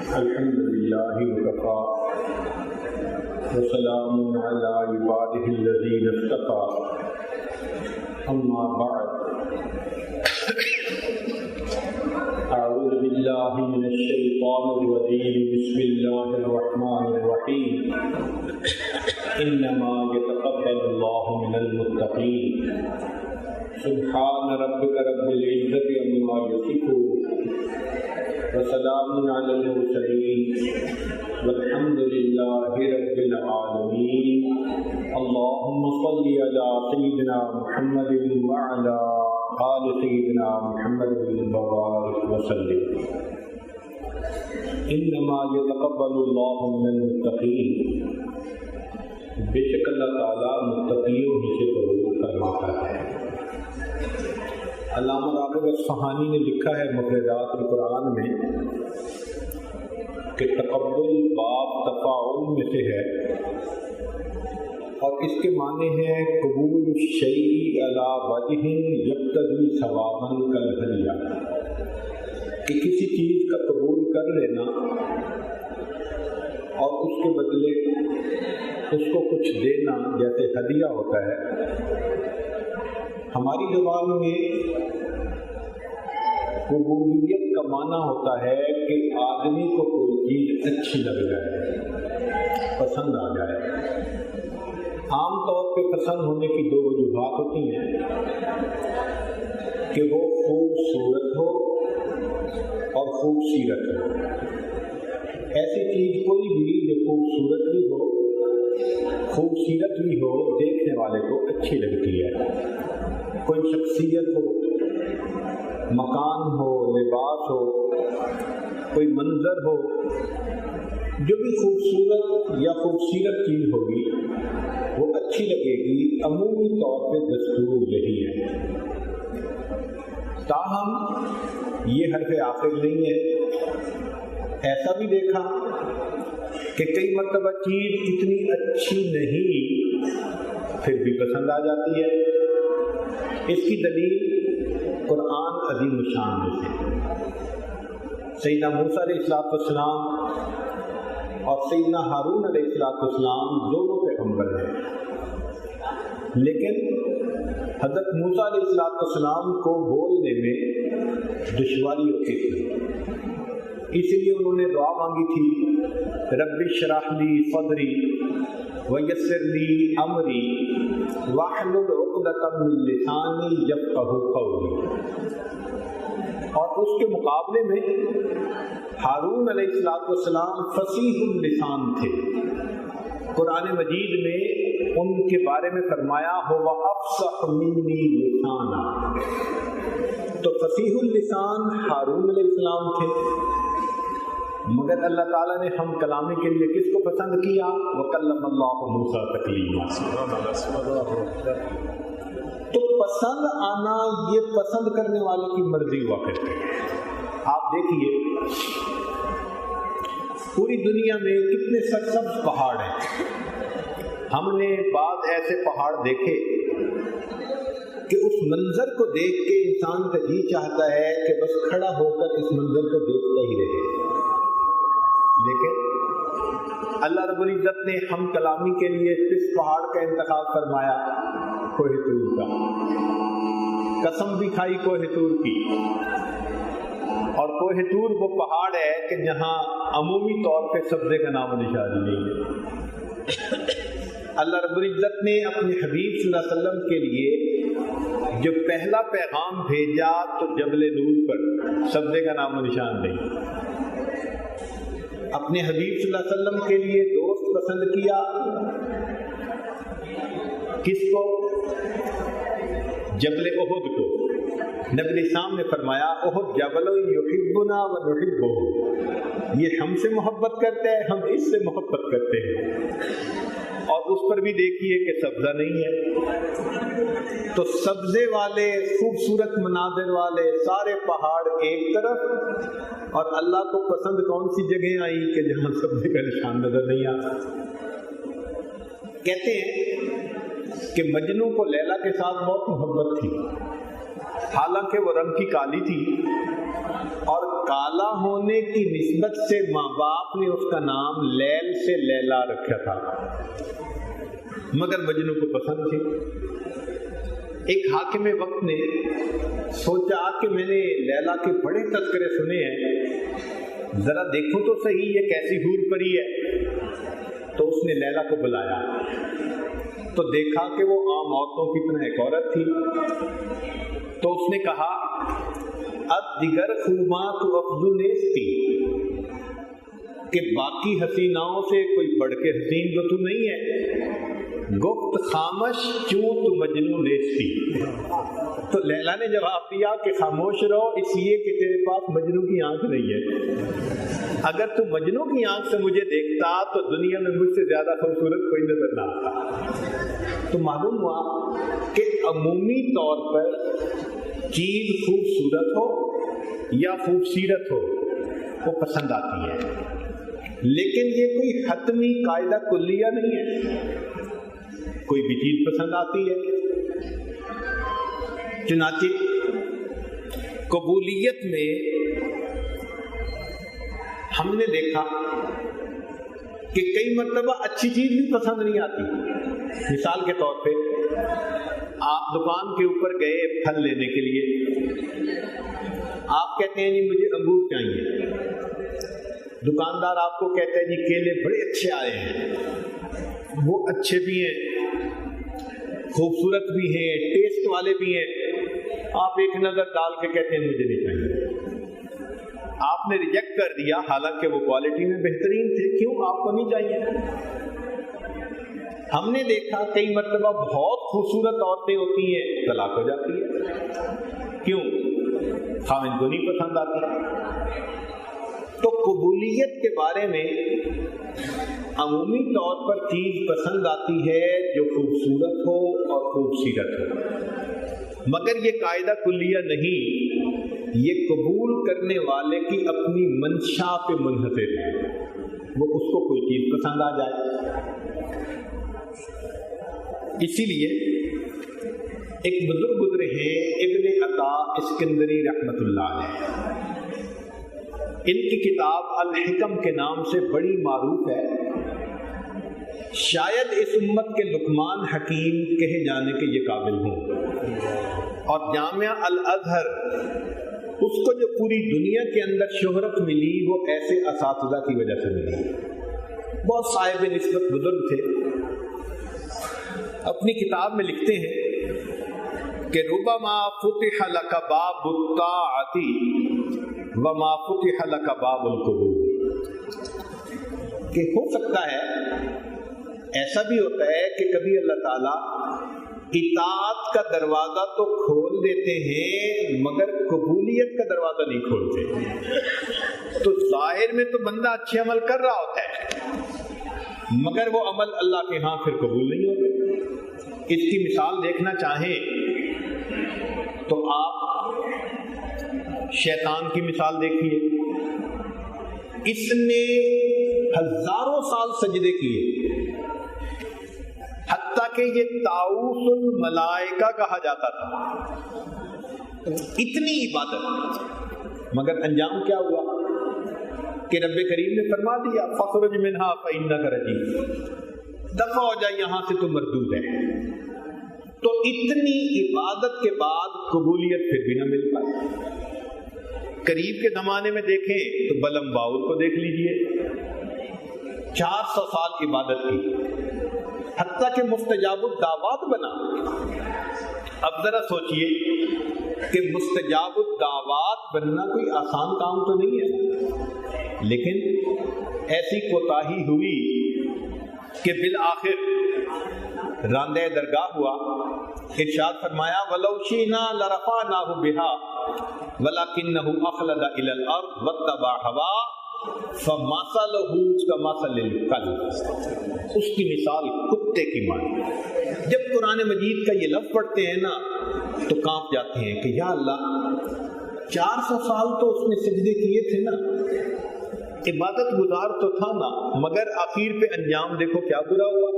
الحمد لله وكفى وسلام على عباده الذين اصطفى أما بعد أعوذ بالله من الشيطان الرجيم بسم الله الرحمن الرحيم إنما يتقبل الله من المتقين سبحان ربك رب العزة عما يصفون وسلام على المرسلين والحمد لله رب العالمين اللهم صل على سيدنا محمد وعلى آل سيدنا محمد وبارك وسلم انما يتقبل الله من المتقين بے شک اللہ تعالیٰ متقیوں ہی سے قبول فرماتا ہے۔ علامہ راغب اصفہانی نے لکھا ہے مفردات القرآن میں کہ تقبل باب تفاعل میں سے ہے اور اس کے معنی ہے قبول الشیء علی وجہ یقتضی ثوابا کالہدیہ، کہ کسی چیز کا قبول کر لینا اور اس کے بدلے اس کو کچھ دینا جیسے ہدیہ ہوتا ہے۔ ہماری زبان میں قبولیت کا معنی ہوتا ہے کہ آدمی کو کوئی چیز اچھی لگ جائے، پسند آ جائے۔ عام طور پہ پسند ہونے کی دو وجوہات ہوتی ہیں کہ وہ خوبصورت ہو اور خوبصیرت ہو۔ ایسی چیز کوئی بھی جو خوبصورت بھی ہو، خوبصورت بھی ہو، دیکھنے والے کو اچھی لگتی ہے۔ کوئی شخصیت ہو، مکان ہو، لباس ہو، کوئی منظر ہو، جو بھی خوبصورت یا خوبصورت چیز ہوگی وہ اچھی لگے گی۔ عمومی طور پہ دستور یہی ہے۔ تاہم یہ حرف آخر نہیں ہے۔ ایسا بھی دیکھا کہ کئی مرتبہ چیز اتنی اچھی نہیں پھر بھی پسند آ جاتی ہے۔ اس کی دلیل قرآن عظیم الشان میں سے سیدنا موسیٰ علیہ السلام اور سیدنا ہارون علیہ السلام دونوں پیغمبر ہیں، لیکن حضرت موسیٰ علیہ السلام کو بولنے میں دشواری ہوتی تھی، اس لیے انہوں نے دعا مانگی تھی رب اشرح لی صدری ویسر لی امری واحلل عقدۃ من لسانی یفقہوا قولی۔ اور اس کے مقابلے میں ہارون علیہ السلام فصیح اللسان تھے۔ قرآن مجید میں ان کے بارے میں فرمایا هو افصح منی لسانا، تو فصیح اللسان ہارون علیہ السلام تھے۔ مگر اللہ تعالیٰ نے ہم کلامی کے لیے کس کو پسند کیا؟ وَكَلَّمَ اللَّهُ مُوسَىٰ تَكْلِيمًا۔ تو پسند آنا یہ پسند کرنے والے کی مرضی ہوا کرتی ہے۔ آپ دیکھیے پوری دنیا میں کتنے سرسبز پہاڑ ہیں۔ ہم نے بعض ایسے پہاڑ دیکھے کہ اس منظر کو دیکھ کے انسان کا جی چاہتا ہے کہ بس کھڑا ہو کر اس منظر کو دیکھتا ہی رہے، لیکن اللہ رب العزت نے ہم کلامی کے لیے کس پہاڑ کا انتخاب فرمایا؟ کوہ طور کا۔ قسم بھی کھائی کوہ طور کی، اور کوہ طور وہ پہاڑ ہے کہ جہاں عمومی طور پہ سبزے کا نام و نشان نہیں ہے۔ اللہ رب العزت نے اپنے حبیب صلی اللہ علیہ وسلم کے لیے جو پہلا پیغام بھیجا تو جبل نور پر سبزے کا نام و نشان نہیں۔ اپنے حبیب صلی اللہ علیہ وسلم کے لیے دوست پسند کیا کس کو؟ جبل احد کو۔ نبی اسلام نے فرمایا احد جبل یحبنا و نحبہ، یہ ہم سے محبت کرتا ہے، ہم اس سے محبت کرتے ہیں۔ اور اس پر بھی دیکھیے کہ سبزہ نہیں ہے۔ تو سبزے والے، خوبصورت مناظر والے سارے پہاڑ ایک طرف، اور اللہ کو پسند کون سی جگہ آئی کہ جہاں سبزے کا نشان نظر نہیں آتا۔ کہتے ہیں کہ مجنوں کو لیلا کے ساتھ بہت محبت تھی، حالانکہ وہ رنگ کی کالی تھی، اور کالا ہونے کی نسبت سے ماں باپ نے اس کا نام لیل سے لیلا رکھا تھا، مگر مجنو کو پسند تھی۔ ایک حاکم وقت نے سوچا کہ میں نے لیلا کے بڑے تذکرے سنے ہیں، ذرا دیکھو تو صحیح یہ کیسی حور پری ہے۔ تو اس نے لیلا کو بلایا تو دیکھا کہ وہ عام عورتوں کی طرح ایک عورت تھی۔ تو اس نے کہا اب دیگر خوباں تو افضل نیستی، کہ باقی حسیناؤں سے کوئی بڑھ کے حسین تو تو نہیں ہے، گفت خامش کیوں تو مجنون نیستی۔ تو لیلا نے جواب دیا کہ خاموش رہو اس لیے کہ تیرے پاس مجنو کی آنکھ نہیں ہے، اگر تو مجنو کی آنکھ سے مجھے دیکھتا تو دنیا میں مجھ سے زیادہ خوبصورت کوئی نظر نہ آتا۔ تو معلوم ہوا کہ عمومی طور پر چیز خوبصورت ہو یا خوبصیرت ہو وہ پسند آتی ہے، لیکن یہ کوئی حتمی قاعدہ کلیہ نہیں ہے، کوئی بھی چیز پسند آتی ہے۔ چنانچہ قبولیت میں ہم نے دیکھا کہ کئی مرتبہ اچھی چیز بھی پسند نہیں آتی۔ مثال کے طور پہ آپ دکان کے اوپر گئے پھل لینے کے لیے، آپ کہتے ہیں جی مجھے انگور چاہیے، دکاندار آپ کو کہتا ہے جی کیلے بڑے اچھے آئے ہیں، وہ اچھے بھی ہیں، خوبصورت بھی ہیں، ٹیسٹ والے بھی ہیں، آپ ایک نظر ڈال کے کہتے ہیں مجھے نہیں چاہیے، آپ نے ریجیکٹ کر دیا حالانکہ وہ کوالٹی میں بہترین تھے، کیوں آپ کو نہیں چاہیے۔ ہم نے دیکھا کئی مرتبہ بہت خوبصورت عورتیں ہوتی ہیں طلاق ہو جاتی ہے، کیوں؟ خاوند کو نہیں پسند آتی۔ تو قبولیت کے بارے میں عمومی طور پر چیز پسند آتی ہے جو خوبصورت ہو اور خوبصورت ہو، مگر یہ قاعدہ کلیہ نہیں، یہ قبول کرنے والے کی اپنی منشا پہ منحصر ہے، وہ اس کو کوئی چیز پسند آ جائے۔ اسی لیے ایک بزرگ گزرے ہیں ابن عطا اسکندری رحمت اللہ علیہ، ان کی کتاب الحکم کے نام سے بڑی معروف ہے، شاید اس امت کے لقمان حکیم کہے جانے کے یہ قابل ہوں۔ اور جامعہ الازہر، اس کو جو پوری دنیا کے اندر شہرت ملی وہ ایسے اساتذہ کی وجہ سے ملی، بہت صاحب نسبت بزرگ تھے۔ اپنی کتاب میں لکھتے ہیں کہ ربما فتح لک باب الطاعۃ وما فتح لک باب القبول، کہ ہو سکتا ہے ایسا بھی ہوتا ہے کہ کبھی اللہ تعالیٰ اطاعت کا دروازہ تو کھول دیتے ہیں مگر قبولیت کا دروازہ نہیں کھولتے۔ تو ظاہر میں تو بندہ اچھے عمل کر رہا ہوتا ہے مگر وہ عمل اللہ کے ہاں پھر قبول نہیں ہوتے۔ اس کی مثال دیکھنا چاہیں تو آپ شیطان کی مثال دیکھیے، اس نے ہزاروں سال سجدے کیے، حتیٰ کہ یہ طاؤس الملائکہ کہا جاتا تھا، اتنی عبادت، مگر انجام کیا ہوا کہ رب کریم نے فرما دیا فخرج منہا فإنک رجیم، دفع ہو جائے یہاں سے تو مردود ہے۔ تو اتنی عبادت کے بعد قبولیت پھر بھی نہ مل پائی۔ قریب کے زمانے میں دیکھیں تو بلم باور کو دیکھ لیجئے، 400 سال عبادت کی، حتیٰ کہ مستجاب الدعوات بنا۔ اب ذرا سوچئے کہ مستجاب الدعوات بننا کوئی آسان کام تو نہیں ہے، لیکن ایسی کوتاہی ہوئی کہ بالآخر راندہ درگاہ ہوا۔ ارشاد فرمایا وَلَوْ شِئْنَا لَرَفَعْنَاهُ بِهَا وَلَكِنَّهُ أَخْلَدَ إِلَى الْأَرْضِ وَاتَّبَعَ هَوَاهُ فَمَثَلُهُ كَمَثَلِ الْكَلْبِ، اس کی مثال کتے کی مانند۔ جب قرآن مجید کا یہ لفظ پڑھتے ہیں نا تو کانپ جاتے ہیں کہ یا اللہ 400 سال تو اس نے سجدے کیے تھے نا، عبادت گزار تو تھا نا، مگر آخر پہ انجام دیکھو کیا برا ہوا۔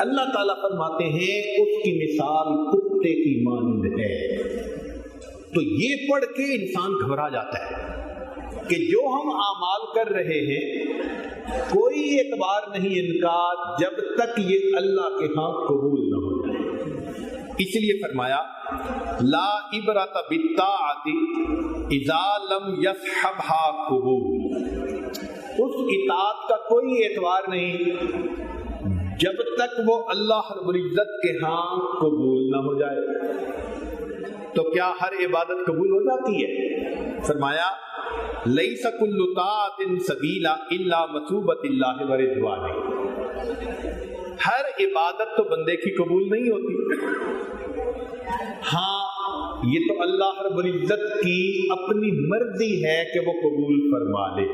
اللہ تعالیٰ فرماتے ہیں اس کی مثال کتے کی مانند ہے۔ تو یہ پڑھ کے انسان گھبرا جاتا ہے کہ جو ہم اعمال کر رہے ہیں کوئی اعتبار نہیں ان کا جب تک یہ اللہ کے ہاں قبول نہ ہو جائے. اس لیے فرمایا لا عبرت بالطاعت اذا لم يصحبها قبول. اس اطاعت کا کوئی اعتبار نہیں جب تک وہ اللہ رب العزت کے ہاں قبول نہ ہو جائے. تو کیا ہر عبادت قبول ہو جاتی ہے؟ فرمایا لیس کل طاعت سبیلا الا مثوبۃ اللہ ورضوانہ. ہر عبادت تو بندے کی قبول نہیں ہوتی. ہاں یہ تو اللہ رب العزت کی اپنی مرضی ہے کہ وہ قبول فرما لے.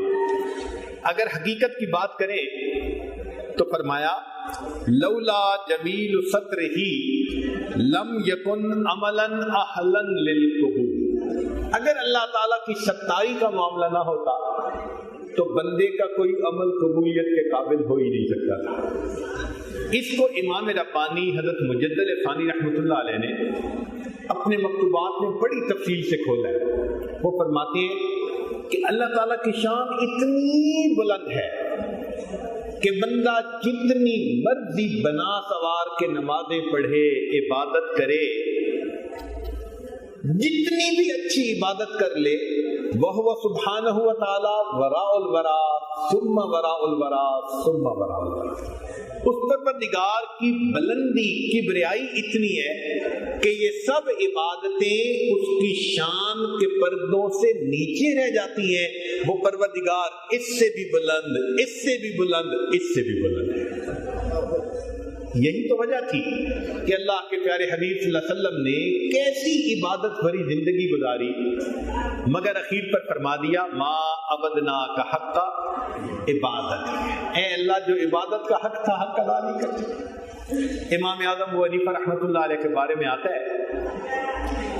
اگر حقیقت کی بات کریں تو فرمایا لولا جمیل سترہ لم یکن عملا اہلا للقبول. اگر اللہ تعالیٰ کی ستائی کا معاملہ نہ ہوتا تو بندے کا کوئی عمل قبولیت کے قابل ہو ہی نہیں سکتا تھا. اس کو امام ربانی حضرت مجدد ثانی رحمۃ اللہ علیہ نے اپنے مکتوبات میں بڑی تفصیل سے کھولا ہے. وہ فرماتے ہیں کہ اللہ تعالیٰ کی شان اتنی بلند ہے کہ بندہ جتنی مرضی بنا سوار کے نمازیں پڑھے عبادت کرے جتنی بھی اچھی عبادت کر لے وہ سبحانہ و تعالی وراء الورا ثم وراء الورا ثم وراء الورا. اس پروردگار کی بلندی کبریائی اتنی ہے کہ یہ سب عبادتیں اس کی شان کے پردوں سے نیچے رہ جاتی ہیں. وہ پروردگار اس سے بھی بلند، اس سے بھی بلند، اس سے بھی بلند ہے. یہی تو وجہ تھی کہ اللہ کے پیارے حبیب صلی اللہ علیہ وسلم نے کیسی عبادت بھری زندگی گزاری مگر اخیر پر فرما دیا ما عبدنا کا حق کا عبادت. اے اللہ جو عبادت کا حق تھا حق ادا نہیں کرتے. امام اعظم ابو حنیفہ رحمۃ اللہ علیہ کے بارے میں آتا ہے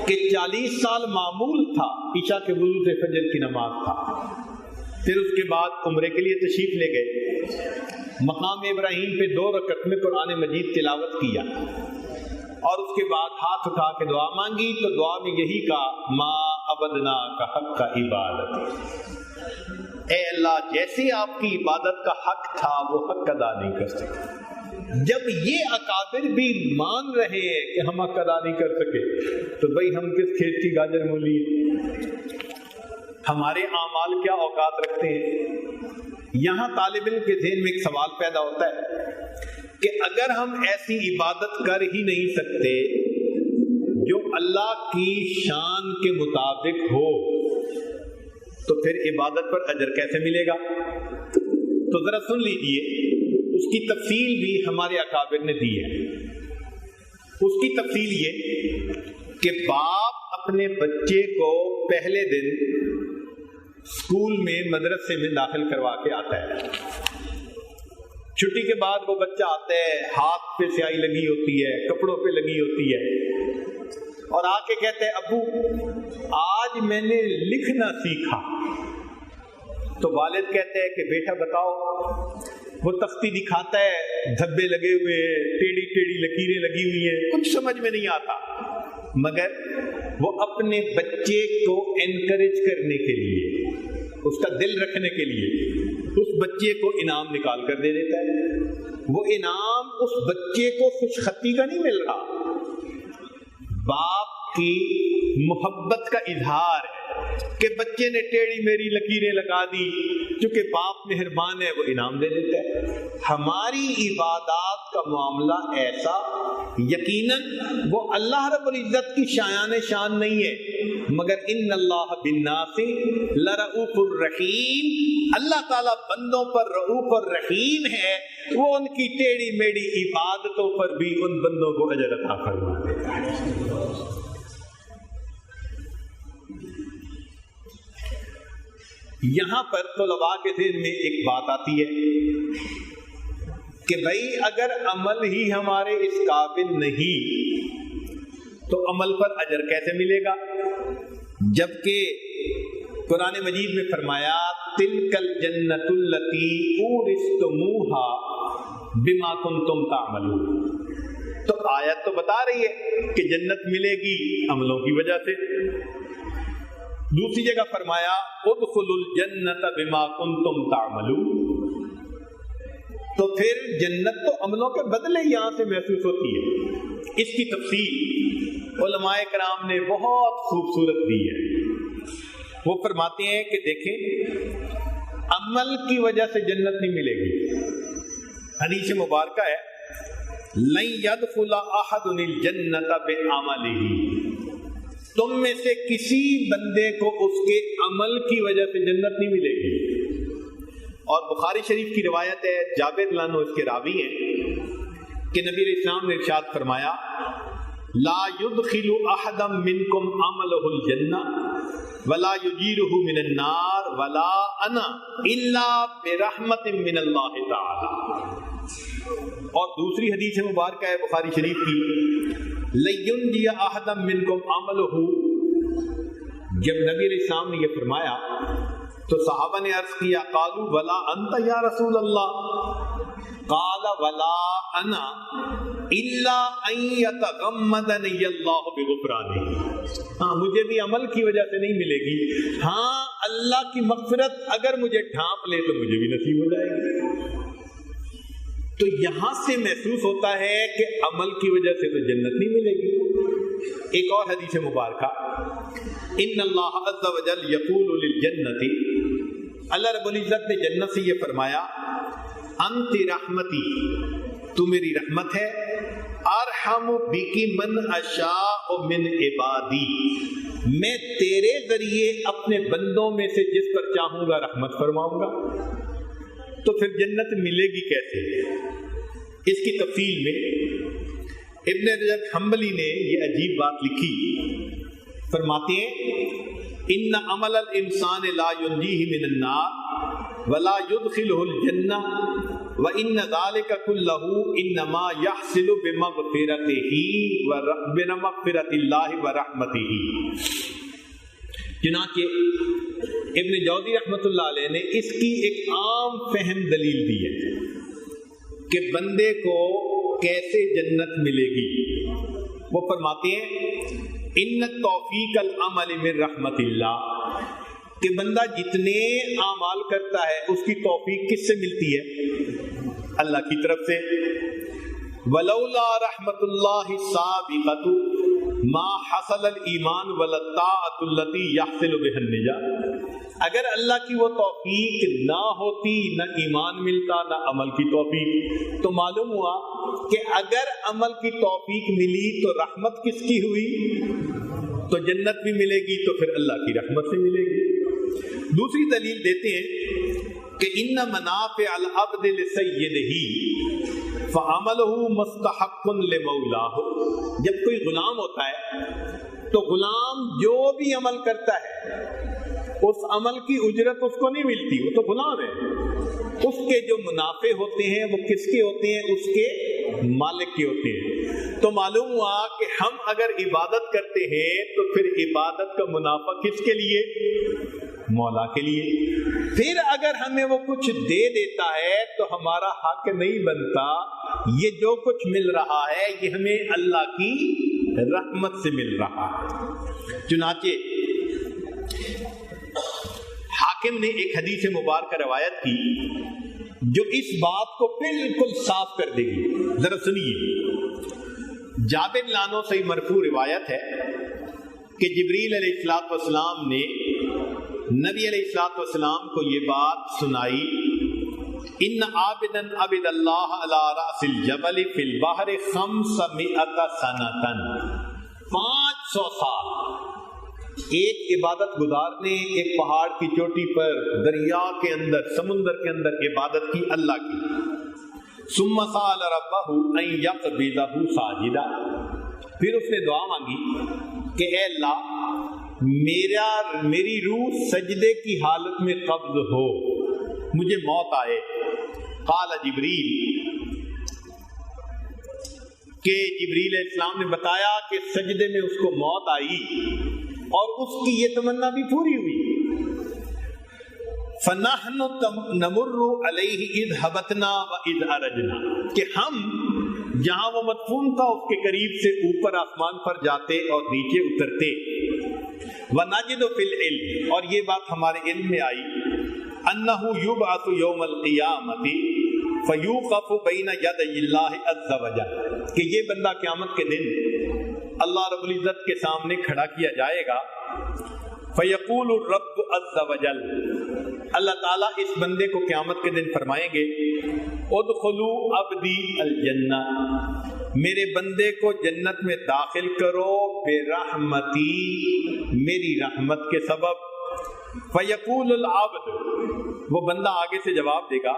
کہ 40 سال معمول تھا عشاء کے وضو سے فجر کی نماز تھا. پھر اس کے بعد عمرے کے لیے تشریف لے گئے. مقام ابراہیم پہ 2 رکعت میں قرآن مجید تلاوت کیا اور اس کے بعد ہاتھ اٹھا کے دعا مانگی تو دعا میں یہی کہا ما عبدنا کا حق کا عبادت. اے اللہ جیسے آپ کی عبادت کا حق تھا وہ حق ادا نہیں کر سکے. جب یہ اکابر بھی مان رہے ہیں کہ ہم حق ادا نہیں کر سکے تو بھئی ہم کس کھیت کی گاجر مولی؟ ہمارے اعمال کیا اوقات رکھتے ہیں؟ یہاں طالب علم کے ذہن میں ایک سوال پیدا ہوتا ہے کہ اگر ہم ایسی عبادت کر ہی نہیں سکتے جو اللہ کی شان کے مطابق ہو تو پھر عبادت پر اجر کیسے ملے گا؟ تو ذرا سن لیجئے، اس کی تفصیل بھی ہمارے اکابر نے دی ہے. اس کی تفصیل یہ کہ باپ اپنے بچے کو پہلے دن اسکول میں مدرسے میں داخل کروا کے آتا ہے. چھٹی کے بعد وہ بچہ آتا ہے، ہاتھ پہ سیاہی لگی ہوتی ہے، کپڑوں پہ لگی ہوتی ہے اور آ کے کہتے ہیں ابو آج میں نے لکھنا سیکھا. تو والد کہتے ہیں کہ بیٹا بتاؤ. وہ تختی دکھاتا ہے، دھبے لگے ہوئے ہیں، ٹیڑھی ٹیڑھی لکیریں لگی ہوئی ہیں، کچھ سمجھ میں نہیں آتا. مگر وہ اپنے بچے کو انکریج کرنے کے لیے، اس کا دل رکھنے کے لیے اس بچے کو انعام نکال کر دے دیتا ہے. وہ انعام اس بچے کو خوش خطی کا نہیں مل رہا، باپ کی محبت کا اظہار ہے کہ بچے نے ٹیڑھی میری لکیریں لگا دی، چونکہ باپ مہربان ہے وہ انعام دے دیتا ہے. ہماری عبادات کا معاملہ ایسا یقیناً وہ اللہ رب العزت کی شایان شان نہیں ہے مگر ان اللہ بالناس لرؤوف الرحیم. اللہ تعالیٰ بندوں پر رؤوف الرحیم ہے، وہ ان کی ٹیڑھی میڑھی عبادتوں پر بھی ان بندوں کو اجر عطا فرما دیتا ہے. یہاں پر طلباء کے ذہن میں ایک بات آتی ہے کہ بھائی اگر عمل ہی ہمارے اس قابل نہیں تو عمل پر اجر کیسے ملے گا؟ جبکہ قرآن مجید میں فرمایا تلک الجنۃ التی اورثتموها بما کنتم تعملون. تو آیت تو بتا رہی ہے کہ جنت ملے گی عملوں کی وجہ سے. دوسری جگہ فرمایا ادخلوا الجنت بما کنتم تعملون، تو پھر جنت تو عملوں کے بدلے یہاں سے محسوس ہوتی ہے۔ اس کی تفصیل علماء کرام نے بہت خوبصورت دی ہے۔ وہ فرماتے ہیں کہ دیکھیں، عمل کی وجہ سے جنت نہیں ملے گی۔ حدیث مبارکہ ہے لن يدخل احد الجنت بعمله، تم میں سے کسی بندے کو اس کے عمل کی وجہ سے جنت نہیں ملے گی۔ اور بخاری شریف کی روایت ہے، جابر رضی اللہ عنہ اس کے راوی ہیں کہ نبی علیہ السلام نے ارشاد فرمایا لا يدخل احدا منکم عمله الجنہ ولا يجیرہ من النار ولا انا الا برحمت من اللہ تعالی۔ اور دوسری حدیث مبارکہ ہے بخاری شریف کی لَيُنْجِيَ أَحَدًا مِّنْكُمْ عَمَلُهُ، جب نبی علیہ السلام نے یہ فرمایا تو صحابہ نے عرض کیا قالوا ولا انت یا رسول اللہ، قال ولا انا الا ان يتغمدني اللہ بغفرانہ، ہاں مجھے بھی عمل کی وجہ سے نہیں ملے گی، ہاں اللہ کی مغفرت اگر مجھے ڈھانپ لے تو مجھے بھی نصیب ہو جائے گی۔ تو یہاں سے محسوس ہوتا ہے کہ عمل کی وجہ سے تو جنت نہیں ملے گی۔ ایک اور حدیث مبارکہ ان اللہ عز وجل یقول للجنت، اللہ رب العزت نے جنت سے یہ فرمایا انت رحمتی، تو میری رحمت ہے، ارحم بکی من اشاء من عبادی، میں تیرے ذریعے اپنے بندوں میں سے جس پر چاہوں گا رحمت فرماؤں گا۔ تو پھر جنت ملے گی کیسے؟ اس کی تفصیل میں ابن رجب حنبلی نے یہ عجیب بات لکھی، فرماتے ہیں ان عمل الانسان لا ينجیہ من النار ولا يدخلہ الجنہ وان ذلک کلہ انما یحصل بمغفرتہ بمغفرت اللہ ورحمتہ۔ چنانچہ ابن جوزی رحمۃ اللہ علیہ نے اس کی ایک عام فہم دلیل دی ہے کہ بندے کو کیسے جنت ملے گی۔ وہ فرماتے ہیں ان توفیق العمل من رحمت اللہ، کہ بندہ جتنے اعمال کرتا ہے اس کی توفیق کس سے ملتی ہے؟ اللہ کی طرف سے۔ ولولا رحمت اللہ سابقۃ ما حصل الایمان والطاعۃ التي يحصل بها النجاة، اگر اللہ کی وہ توفیق نہ ہوتی نہ ایمان ملتا نہ عمل کی توفیق، تو معلوم ہوا کہ اگر عمل کی توفیق ملی تو رحمت کس کی ہوئی؟ تو جنت بھی ملے گی تو پھر اللہ کی رحمت سے ملے گی۔ دوسری دلیل دیتے ہیں کہ ان منافع العبد لسیدہ فعملہ مستحق لمولاه، جب کوئی غلام ہوتا ہے تو غلام جو بھی عمل کرتا ہے اس عمل کی اجرت اس کو نہیں ملتی، وہ تو غلام ہے، اس کے جو منافع ہوتے ہیں وہ کس کے ہوتے ہیں؟ اس کے مالک کے ہوتے ہیں۔ تو معلوم ہوا کہ ہم اگر عبادت کرتے ہیں تو پھر عبادت کا منافع کس کے لیے؟ مولا کے لیے۔ پھر اگر ہمیں وہ کچھ دے دیتا ہے تو ہمارا حق نہیں بنتا، یہ جو کچھ مل رہا ہے یہ ہمیں اللہ کی رحمت سے مل رہا ہے۔ چنانچہ حاکم نے ایک حدیث مبارکہ روایت کی جو اس بات کو بالکل صاف کر دے گی، ذرا سنیے۔ جابر لانو سے مرفوع روایت ہے کہ جبریل علیہ السلام نے نبی علیہ السلام کو یہ بات سنائی، ان عابدا عبد اللہ علی رأس الجبل فی البحر 500 سنۃ، 500 سال ایک عبادت گزار نے ایک پہاڑ کی چوٹی پر دریا کے اندر سمندر کے اندر عبادت کی اللہ کی۔ ثم سأل ربہ ان یقبضہ ساجدا، پھر اس نے دعا مانگی کہ اے اللہ میری روح سجدے کی حالت میں قبض ہو، مجھے موت آئے۔ قال جبریل، کہ جبریل علیہ السلام نے بتایا کہ سجدے میں اس کو موت آئی اور اس کی یہ تمنا بھی پوری ہوئی۔ فَنَحْنُ نَمُرُّ عَلَيْهِ اِذْ هَبَتْنَا وَإِذْ أَرَجْنَا، کہ ہم جہاں وہ مدفون تھا اس کے قریب سے اوپر آسمان پر جاتے اور نیچے اترتے۔ وَنَجِدُ فِي الْعِلْمِ، اور یہ بات ہمارے علم میں آئی، أَنَّهُ يُبْعَثُ يَوْمَ الْقِيَامَةِ فَيُوقَفُ بَيْنَ يَدَيِ اللَّهِ عَزَّ وَجَلَّ، کہ یہ بندہ قیامت کے دن اللہ رب العزت کے سامنے کھڑا کیا جائے گا. فَيَقُولُ الرَّبُّ عَزَّ وَجَلَّ، اللہ تعالیٰ اس بندے کو قیامت کے دن فرمائیں گے ادخلوا عبدی الجنہ، میرے بندے کو جنت میں داخل کرو برحمتی، میری رحمت کے سبب. فیقول العبد، وہ بندہ آگے سے جواب دے گا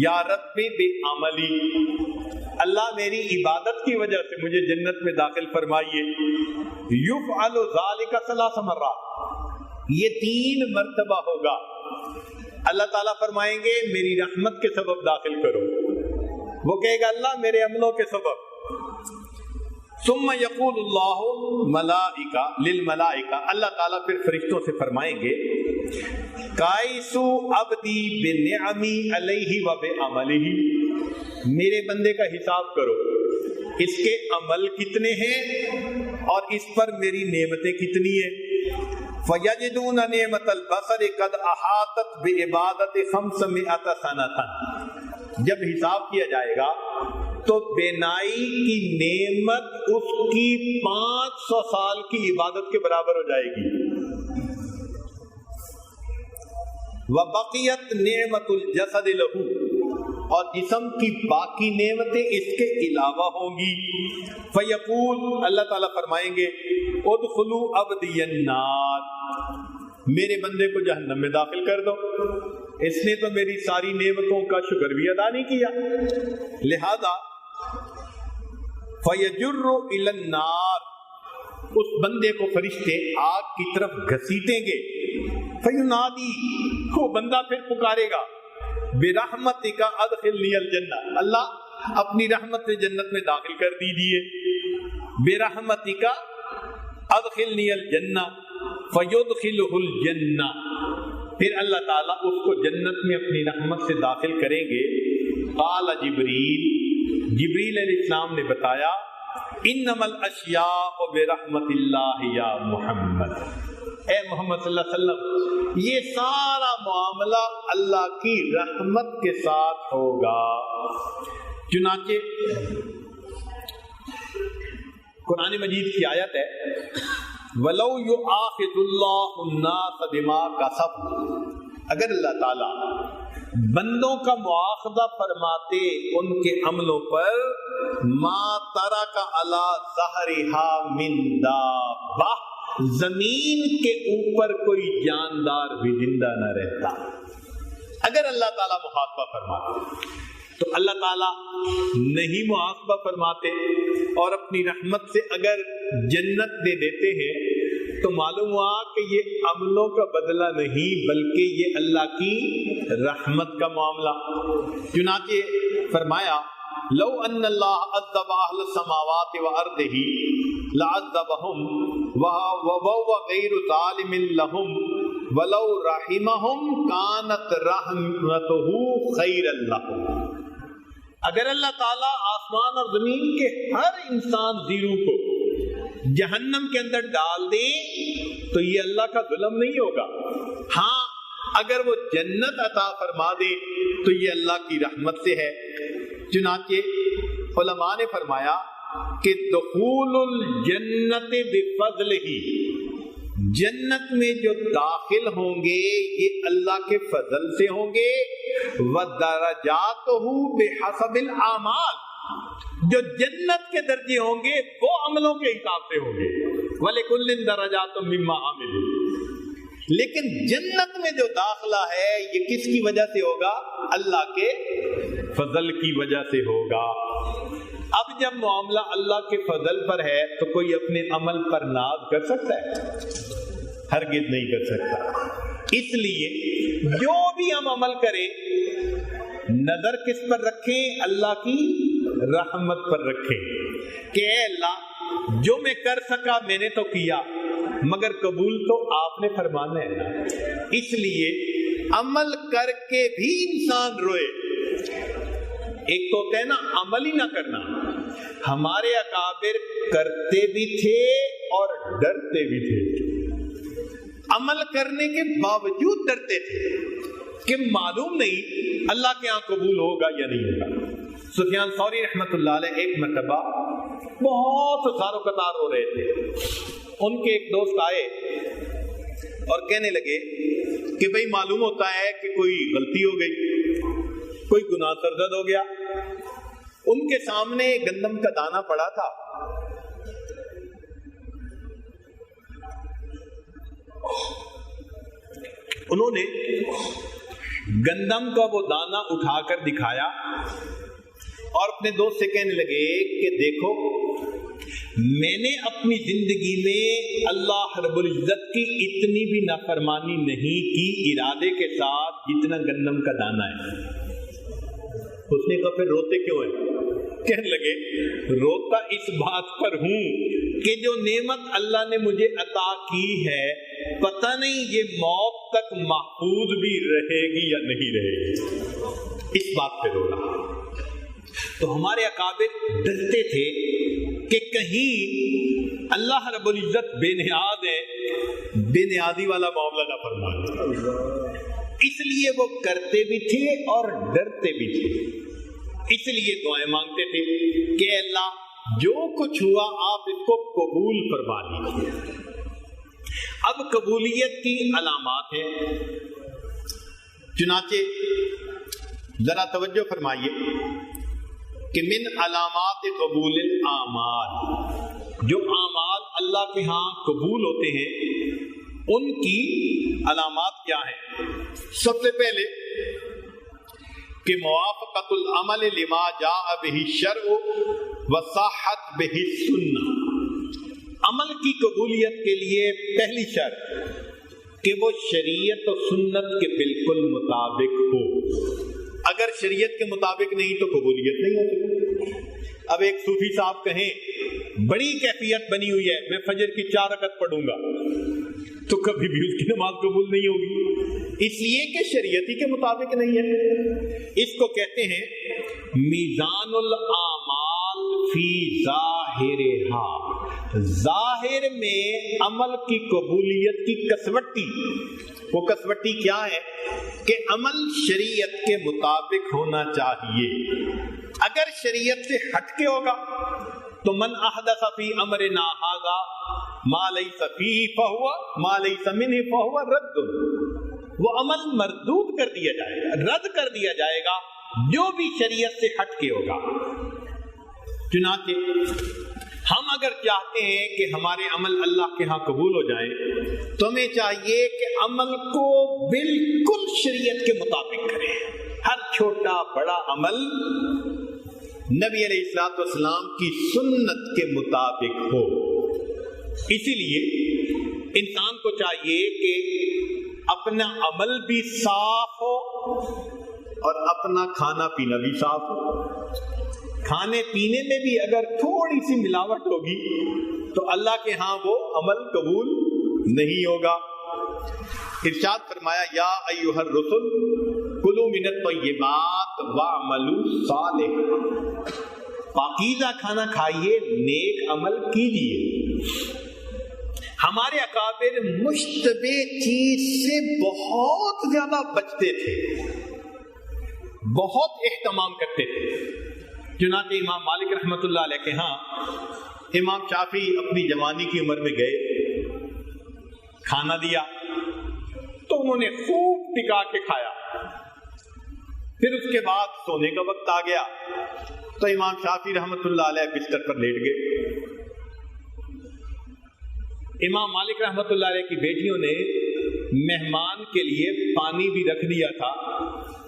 یا ربی بعملی، اللہ میری عبادت کی وجہ سے مجھے جنت میں داخل فرمائیے. یفعل ذلک 3 مرات، یہ 3 مرتبہ ہوگا. اللہ تعالیٰ فرمائیں گے میری رحمت کے سبب داخل کرو، وہ کہے گا اللہ میرے عملوں کے سبب. ثم یقول اللہ ملائکہ للملائکہ، اللہ تعالیٰ پھر فرشتوں سے فرمائیں گے قائسو عبدی بنعمی علیہ و بعملہ، میرے بندے کا حساب کرو، اس کے عمل کتنے ہیں اور اس پر میری نعمتیں کتنی ہیں. فَيَجِدُونَ نِعْمَةَ الْبَصَرِ قَدْ أَحَاطَتْ بِعِبَادَةِ 500 سَنَةً، جب حساب کیا جائے گا تو بینائی کی نعمت اس کی 500 سال کی عبادت کے برابر ہو جائے گی. وَبَقِيَتْ نِعْمَةُ الْجَسَدِ لَهُ، اور جسم کی باقی نعمتیں اس کے علاوہ ہوں گی. فیقول، اللہ تعالیٰ فرمائیں گے ادخلوا عبدی النار، میرے بندے کو جہنم میں داخل کر دو، اس نے تو میری ساری نعمتوں کا شکر بھی ادا نہیں کیا. لہذا فیجر الی النار، اس بندے کو فرشتے آگ کی طرف گھسیٹیں گے. فینادی، وہ بندہ پھر پکارے گا برحمتک ادخلنی الجنہ، اللہ اپنی رحمت سے جنت میں داخل کر دیجیے. برحمتک ادخلنی الجنہ فیدخلہ الجنہ، پھر اللہ تعالیٰ اس کو جنت میں اپنی رحمت سے داخل کریں گے. قال جبریل، جبریل علیہ السلام نے بتایا انما الاشیاء برحمت اللہ یا محمد، اے محمد صلی اللہ علیہ وسلم یہ سارا معاملہ اللہ کی رحمت کے ساتھ ہوگا. چنانچہ قرآن مجید کی آیت ہے وَلَوْ يُؤَاخِذُ اللَّهُ النَّاسَ بِمَا كَسَبُوا، اگر اللہ تعالیٰ بندوں کا مؤاخذہ فرماتے ان کے عملوں پر، مَا تَرَكَ عَلَى ظَهْرِهَا مِن دَابَّةٍ، زمین کے اوپر کوئی جاندار بھی زندہ نہ رہتا. اگر اللہ تعالیٰ محاسبہ فرماتے تو اللہ تعالیٰ نہیں محاسبہ فرماتے اور اپنی رحمت سے اگر جنت دے دیتے ہیں تو معلوم ہوا کہ یہ عملوں کا بدلہ نہیں بلکہ یہ اللہ کی رحمت کا معاملہ. چنانچہ فرمایا لو ان اللہ عذب اہل السماوات وارضہ لعذبہم وهو غیر ظالم لہم ولو رحمہم کانت رحمتہ خیرا لہم. اگر اللہ تعالیٰ آسمان اور زمین کے ہر انسان زیرو کو جہنم کے اندر ڈال دے تو یہ اللہ کا ظلم نہیں ہوگا. ہاں اگر وہ جنت عطا فرما دے تو یہ اللہ کی رحمت سے ہے. چنانچہ علماء نے فرمایا کہ دخول الجنت بفضلہ، جنت میں جو داخل ہوں گے یہ اللہ کے فضل سے ہوں گے. وَدَرَجَاتُهُ بِحَسَبِ الْأَعْمَالِ، جو جنت کے درجے ہوں گے وہ عملوں کے حساب سے ہوں گے. وَلِكُلٍّ دَرَجَاتٌ مِّمَّا عَمِلُوا، لیکن جنت میں جو داخلہ ہے یہ کس کی وجہ سے ہوگا؟ اللہ کے فضل کی وجہ سے ہوگا. اب جب معاملہ اللہ کے فضل پر ہے تو کوئی اپنے عمل پر ناز کر سکتا ہے؟ ہرگز نہیں کر سکتا. اس لیے جو بھی ہم عمل کریں نظر کس پر رکھیں؟ اللہ کی رحمت پر رکھیں کہ اے اللہ جو میں کر سکا میں نے تو کیا مگر قبول تو آپ نے فرمانا ہے نا. اس لیے عمل کر کے بھی انسان روئے. ایک تو ہوتا ہے نا عمل ہی نہ کرنا، ہمارے اکابر کرتے بھی تھے اور ڈرتے بھی تھے. عمل کرنے کے باوجود ڈرتے تھے کہ معلوم نہیں اللہ کے ہاں قبول ہوگا یا نہیں ہوگا۔ سفیان ثوری رحمۃ اللہ علیہ ایک مرتبہ بہت زار و قطار ہو رہے تھے، ان کے ایک دوست آئے اور کہنے لگے کہ بھئی معلوم ہوتا ہے کہ کوئی غلطی ہو گئی، کوئی گناہ سرزد ہو گیا۔ ان کے سامنے گندم کا دانہ پڑا تھا، انہوں نے گندم کا وہ دانہ اٹھا کر دکھایا اور اپنے دوست سے کہنے لگے کہ دیکھو میں نے اپنی زندگی میں اللہ رب العزت کی اتنی بھی نافرمانی نہیں کی ارادے کے ساتھ جتنا گندم کا دانہ ہے۔ اس نے کہا پھر روتے کیوں ہیں؟ کہنے لگے روتا اس بات پر ہوں کہ جو نعمت اللہ نے مجھے عطا کی ہے پتہ نہیں یہ موت تک محفوظ بھی رہے گی یا نہیں رہے گی، اس بات پہ رو رہا۔ تو ہمارے اکابر ڈرتے تھے کہ کہیں اللہ رب العزت بے نیاز ہے، بے نیازی والا معاملہ نہ فرمائے، اس لیے وہ کرتے بھی تھے اور ڈرتے بھی تھے، اس لیے دعائیں مانگتے تھے کہ اللہ جو کچھ ہوا آپ اس کو قبول فرما لیجیے۔ اب قبولیت کی علامات ہیں، چنانچہ ذرا توجہ فرمائیے کہ من علامات قبول الاعمال، جو اعمال اللہ کے ہاں قبول ہوتے ہیں ان کی علامات کیا ہیں؟ سب سے پہلے کہ موافقت العمل لما جاء به الشرع وصحت به السنہ، عمل کی قبولیت کے لیے پہلی شرط کہ وہ شریعت و سنت کے بالکل مطابق ہو۔ اگر شریعت کے مطابق نہیں تو قبولیت نہیں ہو سکتی۔ اب ایک صوفی صاحب کہیں بڑی کیفیت بنی ہوئی ہے میں فجر کی 4 رکعت پڑھوں گا، تو کبھی بھی اس کی نماز قبول نہیں ہوگی، اس لیے کہ شریعت ہی کے مطابق نہیں ہے۔ اس کو کہتے ہیں میزان الاعمال فی ظاہرہا، ظاہر میں عمل کی قبولیت کی کسوٹی۔ وہ کسوٹی کیا ہے کہ عمل شریعت کے مطابق ہونا چاہیے۔ اگر شریعت سے ہٹ کے ہوگا تو من احدث فی امرنا ھذا ما لیس فیہ فہو ما لیس منہ فہو رد، وہ عمل مردود کر دیا جائے گا، رد کر دیا جائے گا جو بھی شریعت سے ہٹ کے ہوگا۔ چنانچہ ہم اگر چاہتے ہیں کہ ہمارے عمل اللہ کے ہاں قبول ہو جائیں تو ہمیں چاہیے کہ عمل کو بالکل شریعت کے مطابق کریں، ہر چھوٹا بڑا عمل نبی علیہ الصلوۃ والسلام کی سنت کے مطابق ہو۔ اسی لیے انسان کو چاہیے کہ اپنا عمل بھی صاف ہو اور اپنا کھانا پینا بھی صاف ہو۔ کھانے پینے میں بھی اگر تھوڑی سی ملاوٹ ہوگی تو اللہ کے ہاں وہ عمل قبول نہیں ہوگا۔ ارشاد فرمایا یا ایھا الرسل کلوا من الطیبات واعملوا صالحا، پاکیزہ کھانا کھائیے، نیک عمل کیجیے۔ ہمارے اکابر مشتبہ چیز سے بہت زیادہ بچتے تھے، بہت اہتمام کرتے تھے۔ چنانچہ امام مالک رحمۃ اللہ علیہ کے ہاں امام شافعی اپنی جوانی کی عمر میں گئے، کھانا دیا تو انہوں نے خوب ٹکا کے کھایا، پھر اس کے بعد سونے کا وقت آ گیا تو امام شافعی رحمۃ اللہ علیہ بستر پر لیٹ گئے۔ امام مالک رحمۃ اللہ علیہ کی بیٹیوں نے مہمان کے لیے پانی بھی رکھ دیا تھا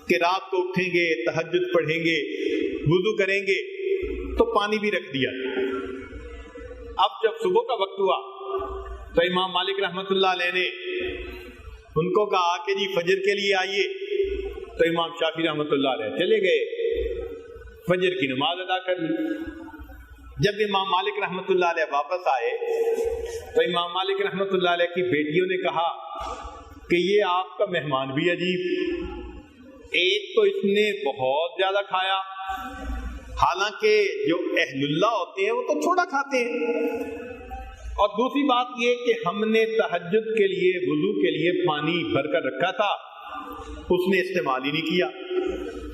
کہ رات کو اٹھیں گے، تہجد پڑھیں گے، وضو کریں گے، تو پانی بھی رکھ دیا۔ اب جب صبح کا وقت ہوا تو امام مالک رحمۃ اللہ علیہ نے ان کو کہا کہ جی فجر کے لیے آئیے، تو امام شافعی رحمۃ اللہ علیہ چلے گئے، فجر کی نماز ادا کر لی۔ جب امام مالک رحمۃ اللہ علیہ واپس آئے تو امام مالک رحمۃ اللہ علیہ کی بیٹیوں نے کہا کہ یہ آپ کا مہمان بھی عجیب، ایک تو اس نے بہت زیادہ کھایا، حالانکہ جو اہل اللہ ہوتے ہیں وہ تو تھوڑا کھاتے ہیں، اور دوسری بات یہ کہ ہم نے تہجد کے لیے وضو کے لیے پانی بھر کر رکھا تھا، اس نے استعمال ہی نہیں کیا،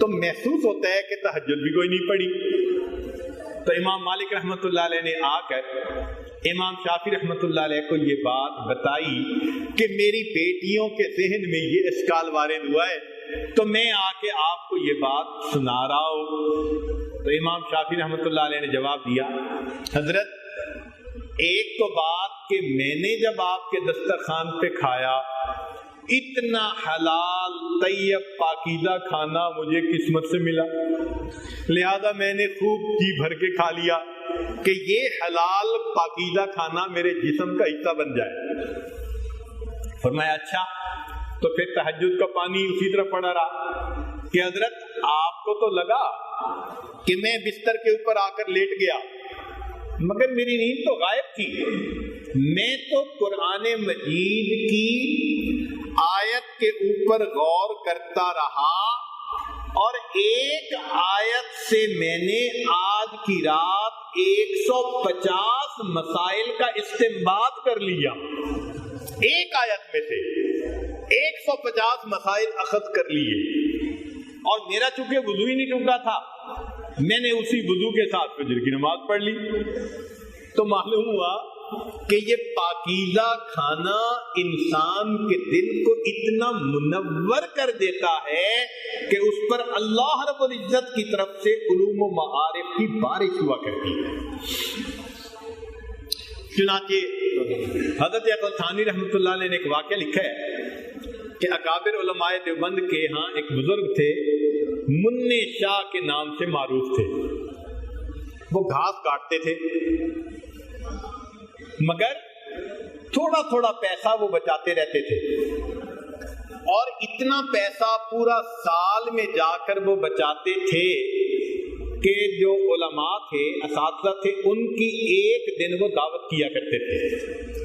تو محسوس ہوتا ہے کہ تہجد بھی کوئی نہیں پڑی۔ تو امام مالک رحمۃ اللہ علیہ نے آ کر امام شافعی رحمۃ اللہ علیہ کو یہ بات بتائی کہ میری بیٹیوں کے ذہن میں یہ اشکال وارد ہوا ہے، تو میں آ کے آپ کو یہ بات سنا رہا ہوں۔ تو امام شافعی رحمۃ اللہ علیہ نے جواب دیا، حضرت ایک تو بات کہ میں نے جب آپ کے دسترخوان پہ کھایا، اتنا حلال طیب پاکیزہ کھانا مجھے قسمت سے ملا، لہذا میں نے خوب جی بھر کے کھا لیا کہ یہ حلال پاکیزہ کھانا میرے جسم کا حصہ بن جائے۔ فرمایا اچھا، تو پھر تہجد کا پانی اسی طرح پڑا رہا کہ حضرت آپ کو تو لگا کہ میں بستر کے اوپر آ کر لیٹ گیا، مگر میری نیند تو غائب تھی، میں تو قرآن مجید کی آیت کے اوپر غور کرتا رہا، اور ایک آیت سے میں نے آج کی رات 150 مسائل کا استنباط کر لیا، ایک آیت میں سے 150 مسائل اخذ کر لیے، اور میرا چونکہ وضو ہی نہیں ٹوٹا تھا، میں نے اسی وضو کے ساتھ فجر کی نماز پڑھ لی۔ تو معلوم ہوا کہ یہ پاکیزہ کھانا انسان کے دل کو اتنا منور کر دیتا ہے کہ اس پر اللہ رب العزت کی طرف سے علوم و معارف کی بارش ہوا کرتی ہے۔ چنانچہ حضرت عقل ثانی رحمۃ اللہ علیہ نے ایک واقعہ لکھا ہے کہ اکابر علماء دیوبند کے ہاں ایک بزرگ تھے، منع شاہ کے نام سے معروف تھے۔ وہ گھاس کاٹتے تھے، مگر تھوڑا تھوڑا پیسہ وہ بچاتے رہتے تھے، اور اتنا پیسہ پورا سال میں جا کر وہ بچاتے تھے کہ جو علماء تھے، اساتذہ تھے، ان کی ایک دن وہ دعوت کیا کرتے تھے۔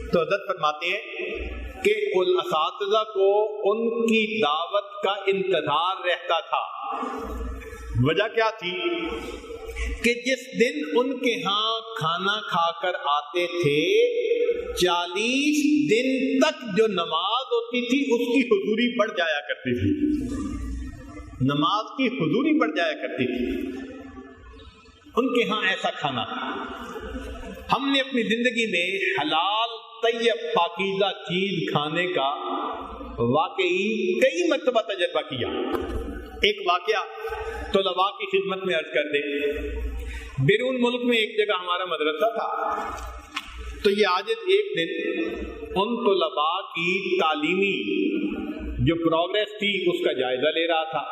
تو حضرت فرماتے ہیں کہ اساتذہ کو ان کی دعوت کا انتظار رہتا تھا۔ وجہ کیا تھی کہ جس دن ان کے ہاں کھانا کھا کر آتے تھے، 40 دن تک جو نماز ہوتی تھی اس کی حضوری بڑھ جایا کرتی تھی، نماز کی حضوری بڑھ جایا کرتی تھی۔ ان کے ہاں ایسا کھانا تھا۔ ہم نے اپنی زندگی میں حلال طیب پاکیزہ چیز کھانے کا واقعی کئی مرتبہ تجربہ کیا۔ ایک واقعہ طلباء کی خدمت میں عرض کر دیں۔ بیرون ملک میں ایک جگہ ہمارا مدرسہ تھا، تو یہ عاجز ایک دن ان طلباء کی تعلیمی جو پروگریس تھی اس کا جائزہ لے رہا تھا۔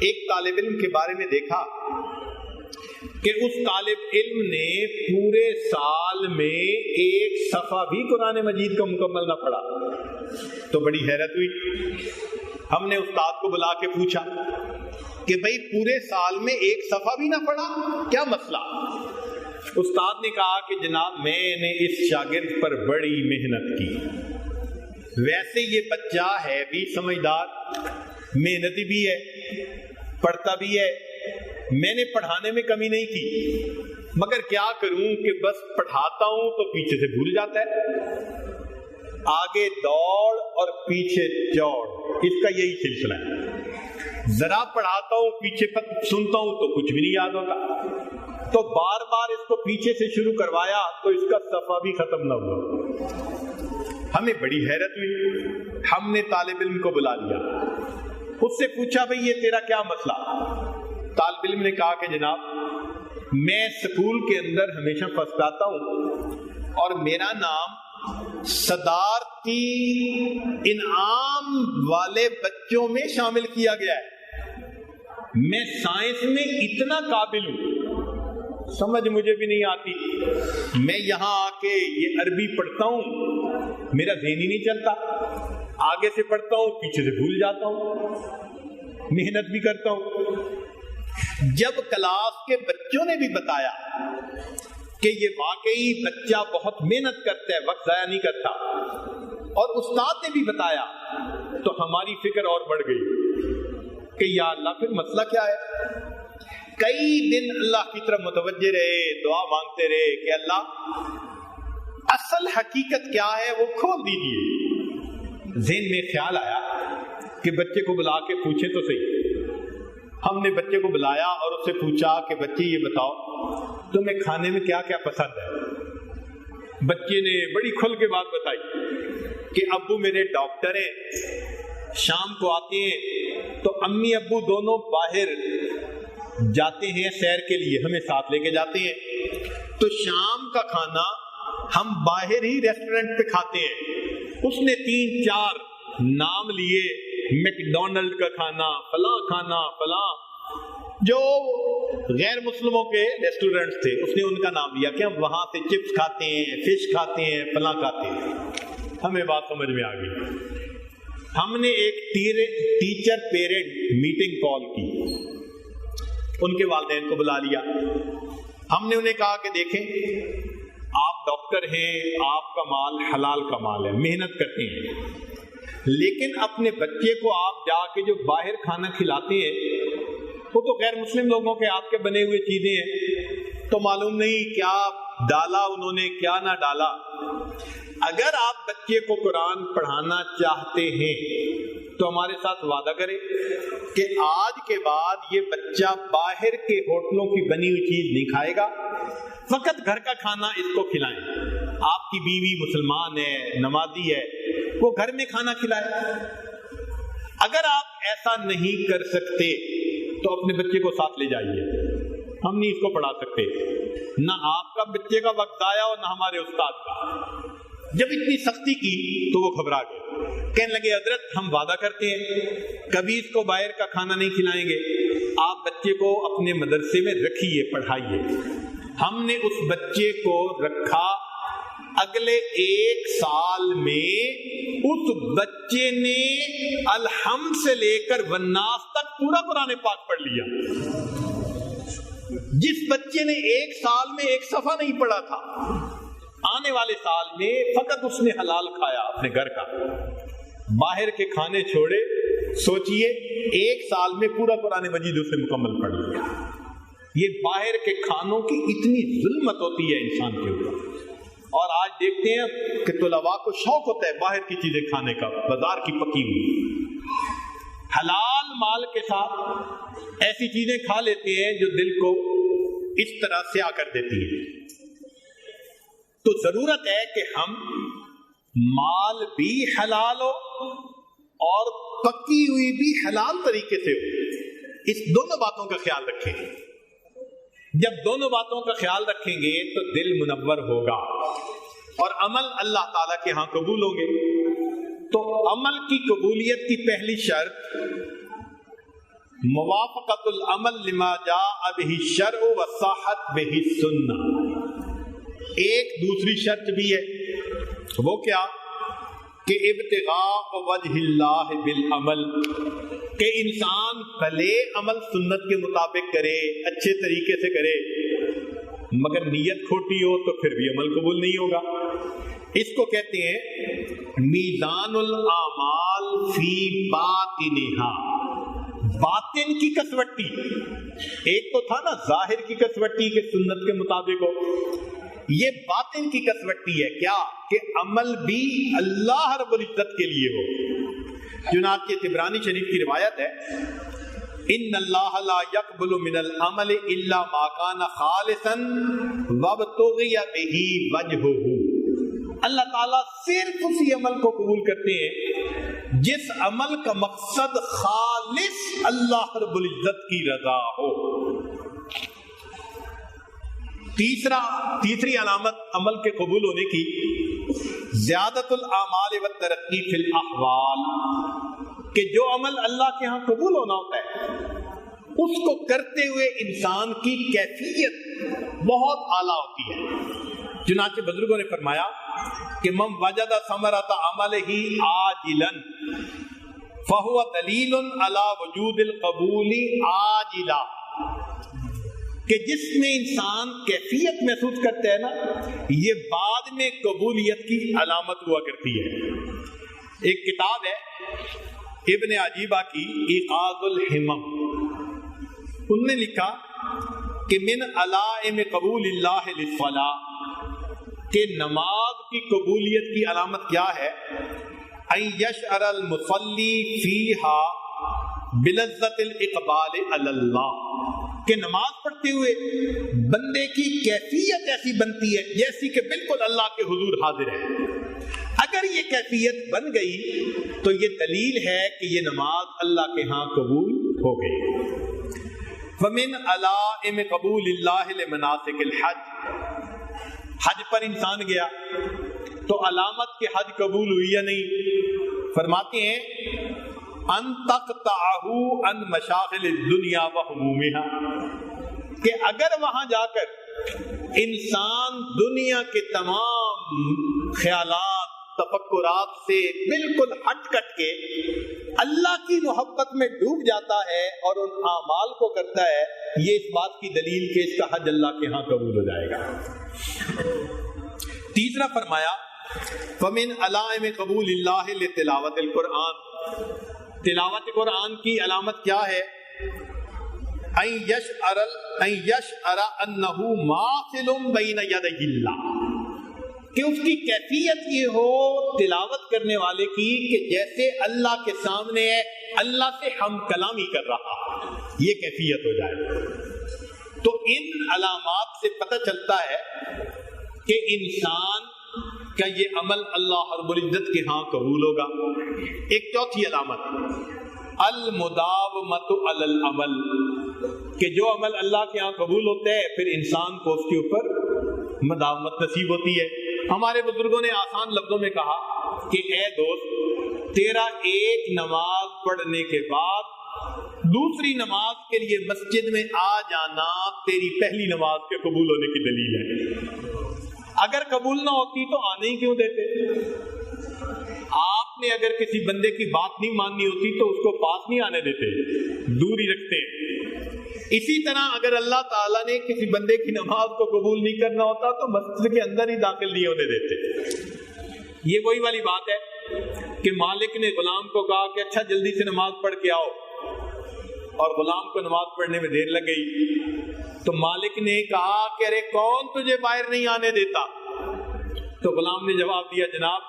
ایک طالب علم کے بارے میں دیکھا کہ اس طالب علم نے پورے سال میں ایک صفحہ بھی قرآن مجید کا مکمل نہ پڑھا، تو بڑی حیرت ہوئی۔ ہم نے استاد کو بلا کے پوچھا کہ بھئی پورے سال میں ایک صفحہ بھی نہ پڑھا، کیا مسئلہ؟ استاد نے کہا کہ جناب میں نے اس شاگرد پر بڑی محنت کی، ویسے یہ بچہ ہے بھی سمجھدار، محنتی بھی ہے، پڑھتا بھی ہے، میں نے پڑھانے میں کمی نہیں کی، مگر کیا کروں کہ بس پڑھاتا ہوں تو پیچھے سے بھول جاتا ہے، آگے دوڑ اور پیچھے چوڑ، اس کا یہی سلسلہ ہے، ذرا پڑھاتا ہوں پیچھے سنتا ہوں تو کچھ بھی نہیں یاد ہوتا، تو بار بار اس کو پیچھے سے شروع کروایا تو اس کا صفحہ بھی ختم نہ ہوا۔ ہمیں بڑی حیرت ہوئی، ہم نے طالب علم کو بلا لیا، اس سے پوچھا بھئی یہ تیرا کیا مسئلہ؟ طالب علم نے کہا کہ جناب میں سکول کے اندر ہمیشہ فرسٹ آتا ہوں اور میرا نام صدارتی انعام والے بچوں میں شامل کیا گیا ہے، میں سائنس میں اتنا قابل ہوں، سمجھ مجھے بھی نہیں آتی، میں یہاں آ کے یہ عربی پڑھتا ہوں، میرا ذہن ہی نہیں چلتا، آگے سے پڑھتا ہوں پیچھے سے بھول جاتا ہوں، محنت بھی کرتا ہوں۔ جب کلاس کے بچوں نے بھی بتایا کہ یہ واقعی بچہ بہت محنت کرتا ہے، وقت ضائع نہیں کرتا، اور استاد نے بھی بتایا، تو ہماری فکر اور بڑھ گئی کہ یا اللہ پھر مسئلہ کیا ہے۔ کئی دن اللہ کی طرف متوجہ رہے، دعا مانگتے رہے کہ اللہ اصل حقیقت کیا ہے وہ کھول دیجئے۔ ذہن میں خیال آیا کہ بچے کو بلا کے پوچھے تو صحیح۔ ہم نے بچے کو بلایا اور اس سے پوچھا کہ بچے یہ بتاؤ تمہیں کھانے میں کیا کیا پسند ہے؟ بچے نے بڑی کھل کے بات بتائی کہ ابو میرے ڈاکٹر ہیں، شام کو آتے ہیں تو امی ابو دونوں باہر جاتے ہیں سیر کے لیے، ہمیں ساتھ لے کے جاتے ہیں، تو شام کا کھانا ہم باہر ہی ریسٹورنٹ پہ کھاتے ہیں۔ اس نے 3-4 نام لیے، میکڈونلڈ کا کھانا، فلاں کھانا، فلاں، جو غیر مسلموں کے ریسٹورنٹس تھے اس نے ان کا نام لیا کہ ہم وہاں سے چپس کھاتے ہیں، فش کھاتے ہیں، فلاں کھاتے ہیں۔ ہمیں بات سمجھ میں آ گئی۔ ہم نے ایک ٹیچر پیرنٹ میٹنگ کال کی، ان کے والدین کو بلا لیا۔ ہم نے انہیں کہا کہ دیکھیں آپ ڈاکٹر ہیں، آپ کا مال حلال کا مال ہے، محنت کرتے ہیں، لیکن اپنے بچے کو آپ جا کے جو باہر کھانا کھلاتے ہیں وہ تو غیر مسلم لوگوں کے آپ کے بنے ہوئے چیزیں ہیں، تو معلوم نہیں کیا ڈالا انہوں نے، کیا نہ ڈالا۔ اگر آپ بچے کو قرآن پڑھانا چاہتے ہیں تو ہمارے ساتھ وعدہ کریں کہ آج کے بعد یہ بچہ باہر کے ہوٹلوں کی بنی ہوئی چیز نہیں کھائے گا، فقط گھر کا کھانا اس کو کھلائیں۔ آپ کی بیوی مسلمان ہے، نمازی ہے، وہ گھر میں کھانا کھلائے۔ اگر آپ ایسا نہیں کر سکتے تو اپنے بچے کو ساتھ لے جائیے، ہم نہیں اس کو پڑھا سکتے، نہ آپ کا بچے کا وقت آیا اور نہ ہمارے استاد کا۔ جب اتنی سختی کی تو وہ گھبرا گئے، کہنے لگے حضرت ہم وعدہ کرتے ہیں کبھی اس کو باہر کا کھانا نہیں کھلائیں گے، آپ بچے کو اپنے مدرسے میں رکھیے، پڑھائیے۔ ہم نے اس بچے کو رکھا، اگلے 1 سال میں اس بچے نے الحمد سے لے کر والناس تک پورا قرآن پاک پڑھ لیا۔ جس بچے نے 1 سال میں 1 صفحہ نہیں پڑھا تھا، آنے والے سال میں فقط اس نے حلال کھایا اپنے گھر کا، باہر کے کھانے چھوڑے۔ سوچئے 1 سال میں پورا قرآن مجید اس نے مکمل پڑھ لیا۔ یہ باہر کے کھانوں کی اتنی ظلمت ہوتی ہے انسان کے اوپر، اور آج دیکھتے ہیں کہ طلباء کو شوق ہوتا ہے باہر کی چیزیں کھانے کا، بازار کی پکی ہوئی۔ حلال مال کے ساتھ ایسی چیزیں کھا لیتے ہیں جو دل کو اس طرح سیاہ کر دیتی ہیں۔ تو ضرورت ہے کہ ہم مال بھی حلال ہو اور پکی ہوئی بھی حلال طریقے سے ہو، اس دونوں باتوں کا خیال رکھیں۔ جب دونوں باتوں کا خیال رکھیں گے تو دل منور ہوگا اور عمل اللہ تعالیٰ کے ہاں قبول ہوں گے۔ تو عمل کی قبولیت کی پہلی شرط موافقت العمل لما جاء بہ الشرع وصحت بہ السنہ۔ ایک دوسری شرط بھی ہے، وہ کیا کہ ابتغاء وجہ اللہ بالعمل، کہ انسان بھلے عمل سنت کے مطابق کرے، اچھے طریقے سے کرے، مگر نیت کھوٹی ہو تو پھر بھی عمل قبول نہیں ہوگا۔ اس کو کہتے ہیں میزان الاعمال فی باطنہا، باطن کی کسوٹی۔ ایک تو تھا نا ظاہر کی کسوٹی کہ سنت کے مطابق ہو، یہ باطن کی کسوٹی ہے کیا کہ عمل بھی اللہ رب العزت کے لیے ہو۔ چنانچہ طبرانی شریف کی روایت ہے ان اللہ لا يقبل من العمل الا ما كان خالصا وابتغي به وجهه۔ اللہ تعالیٰ صرف اسی عمل کو قبول کرتے ہیں جس عمل کا مقصد خالص اللہ رب العزت کی رضا ہو۔ تیسری علامت عمل کے قبول ہونے کی زیادت الاعمال والترقی فی الاحوال، کہ جو عمل اللہ کے ہاں قبول ہونا ہوتا ہے اس کو کرتے ہوئے انسان کی کیفیت بہت اعلیٰ ہوتی ہے۔ چنانچہ بزرگوں نے فرمایا کہ من وجد ثمرۃ عملہ عاجلا فہو دلیل علی وجود القبول عاجلا، کہ جس میں انسان کیفیت محسوس کرتا ہے نا، یہ بعد میں قبولیت کی علامت ہوا کرتی ہے۔ ایک کتاب ہے ابن عجیبہ کی ایقاظ الہمم، انہوں نے لکھا کہ من علائم قبول اللہ للصلاۃ، کہ نماز کی قبولیت کی علامت کیا ہے؟ ان یشعر المصلی فیہا بلذت الاقبال علی اللہ، کہ نماز پڑھتے ہوئے بندے کی کیفیت ایسی بنتی ہے جیسی کہ بالکل اللہ کے حضور حاضر ہے۔ اگر یہ کیفیت بن گئی تو یہ دلیل ہے کہ یہ نماز اللہ کے ہاں قبول ہو گئی۔ فمن علائم قبول اللہ لمناسک الحج، حج پر انسان گیا تو علامت کہ حج قبول ہوئی یا نہیں، فرماتے ہیں ان تقطعہ عن مشاغل الدنیا وہمومها، کہ اگر وہاں جا کر انسان دنیا کے تمام خیالات تفکرات سے بالکل ہٹ کٹ کے اللہ کی محبت میں ڈوب جاتا ہے اور ان اعمال کو کرتا ہے، یہ اس بات کی دلیل کہ اس کا حج اللہ کے ہاں قبول ہو جائے گا۔ تیسرا فرمایا فمن علائم قبول اللہ لتلاوت القرآن، تلاوت قرآن کی علامت کیا ہے؟ ان یشعر انہ ماثل بین یدی اللہ، کہ اس کی کیفیت یہ ہو تلاوت کرنے والے کی کہ جیسے اللہ کے سامنے ہے، اللہ سے ہم کلامی کر رہا، یہ کیفیت ہو جائے۔ تو ان علامات سے پتہ چلتا ہے کہ انسان کا یہ عمل اللہ رب العزت کے ہاں قبول ہوگا۔ ایک چوتھی علامت المداومۃ علی العمل، کہ جو عمل اللہ کے ہاں قبول ہوتا ہے پھر انسان کو اس کے اوپر مداومت نصیب ہوتی ہے۔ ہمارے بزرگوں نے آسان لفظوں میں کہا کہ اے دوست، تیرا ایک نماز پڑھنے کے بعد دوسری نماز کے لیے مسجد میں آ جانا تیری پہلی نماز کے قبول ہونے کی دلیل ہے۔ اگر قبول نہ ہوتی تو آنے ہی کیوں دیتے؟ آپ نے اگر کسی بندے کی بات نہیں ماننی ہوتی تو اس کو پاس نہیں آنے دیتے، دور ہی رکھتے۔ اسی طرح اگر اللہ تعالیٰ نے کسی بندے کی نماز کو قبول نہیں کرنا ہوتا تو مسجد کے اندر ہی داخل نہیں ہونے دیتے۔ یہ وہی والی بات ہے کہ مالک نے غلام کو کہا کہ اچھا جلدی سے نماز پڑھ کے آؤ، اور غلام کو نماز پڑھنے میں دیر لگ گئی تو مالک نے کہا کہ ارے کون تجھے باہر نہیں آنے دیتا؟ تو غلام نے جواب دیا جناب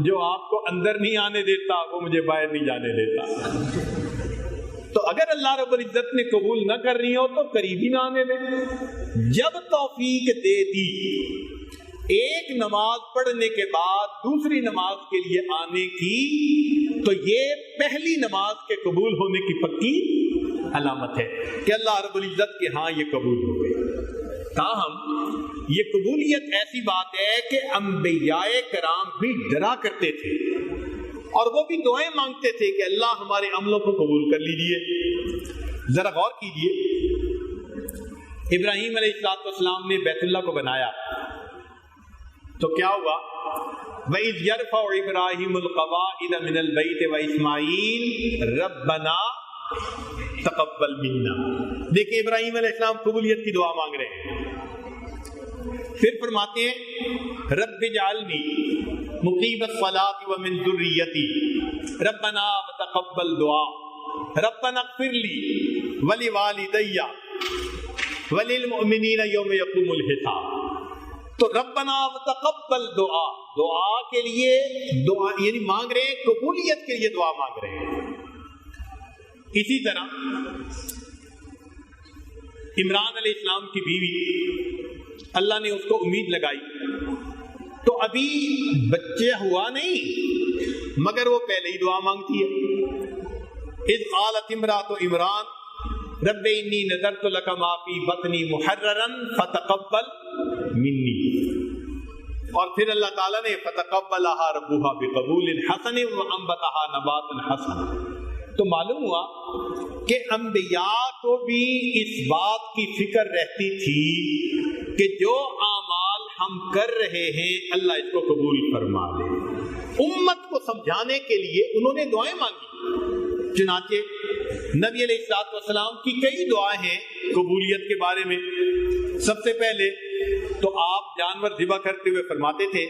جو آپ کو اندر نہیں آنے دیتا وہ مجھے باہر نہیں جانے دیتا۔ تو اگر اللہ رب العزت نے قبول نہ کر رہی ہو تو قریب ہی نہ آنے دے۔ جب توفیق دے دی ایک نماز پڑھنے کے بعد دوسری نماز کے لیے آنے کی، تو یہ پہلی نماز کے قبول ہونے کی پکی علامت ہے کہ اللہ رب العزت کے ہاں یہ قبول ہو گئی۔ تاہم یہ قبولیت ایسی بات ہے کہ انبیاء کرام بھی ڈرا کرتے تھے اور وہ بھی دعائیں مانگتے تھے کہ اللہ ہمارے عملوں کو قبول کر لیجئے۔ ذرا غور کیجئے، ابراہیم علیہ السلام نے بیت اللہ کو بنایا تو کیا ہوا؟ وَإِذْ يَرْفَعُ إِبْرَاهِيمُ الْقَوَاعِدَ مِنَ الْبَيْتِ وَإِسْمَاعِيلُ رَبَّنَا تَقَبَّلْ مِنَّا۔ دیکھیں ابراہیم علیہ السلام قبولیت کی دعا مانگ رہے ہیں، پھر فرماتے ہیں رب اجعلنی مقیم الصلاۃ ومن ذریتی ربنا وتقبل دعا ربنا اغفر لی ولوالدی وللمؤمنین یوم یقوم الحساب۔ تو ربنا وتقبل دعا، دعا کے لیے دعا یعنی مانگ رہے ہیں، قبولیت کے لیے دعا مانگ رہے ہیں۔ اسی طرح عمران علیہ السلام کی بیوی، اللہ نے اس کو امید لگائی تو ابھی بچے ہوا نہیں مگر وہ پہلے ہی دعا مانگتی ہے۔ اذ قالت امرأة عمران رب انی نذرت لک ما فی بطنی محررا فتقبل منی، اور پھر اللہ تعالیٰ نے فتقبلها ربها بقبول حسن وانبتها نباتا حسنا۔ تو معلوم ہوا کہ انبیاء کو بھی اس بات کی فکر رہتی تھی کہ جو اعمال ہم کر رہے ہیں اللہ اس کو قبول فرما لے۔ امت کو سمجھانے کے لیے انہوں نے دعائیں مانگی، چنانچہ نبی علیہ السلام کی کئی دعائیں ہیں قبولیت کے بارے میں۔ سب سے پہلے تو آپ جانور ذبح کرتے ہوئے فرماتے تھے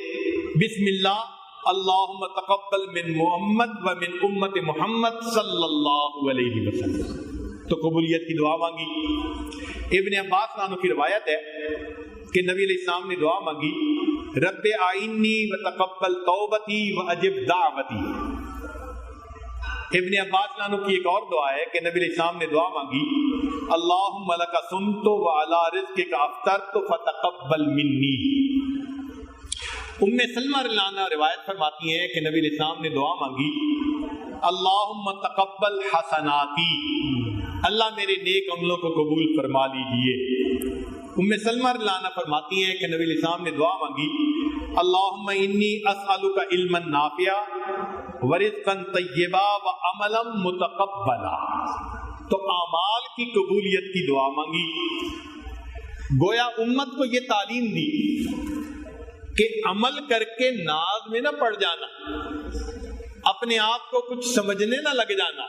بسم اللہ اللہم تقبل من محمد و من امت محمد صلی اللہ علیہ وسلم، تو قبولیت کی دعا مانگی۔ ابن عباس عنہ کی روایت ہے کہ نبی علیہ السلام نے دعا مانگی رب آئینی وتقبل توبتی واجب دعوتی۔ ابن عباس عنہ کی ایک اور دعا ہے کہ نبی علیہ السلام نے دعا مانگی، اللہم لک صمت وعلی رزقک افطرت فتقبل منی۔ سلمہ رضی اللہ عنہا روایت فرماتی ہیں کہ نبی علیہ السلام نے دعا مانگی، اللہم تقبل حسناتی، اللہ میرے نیک عملوں کو قبول فرما لیجئے۔ سلمہ رضی اللہ عنہا فرماتی ہیں کہ نبی علیہ السلام نے دعا مانگی، اللہم انی اسألک علما نافعا ورزقا طیبا وعملا متقبلا۔ تو اعمال کی قبولیت کی دعا مانگی، گویا امت کو یہ تعلیم دی کہ عمل کر کے ناز میں نہ پڑ جانا، اپنے آپ کو کچھ سمجھنے نہ لگ جانا،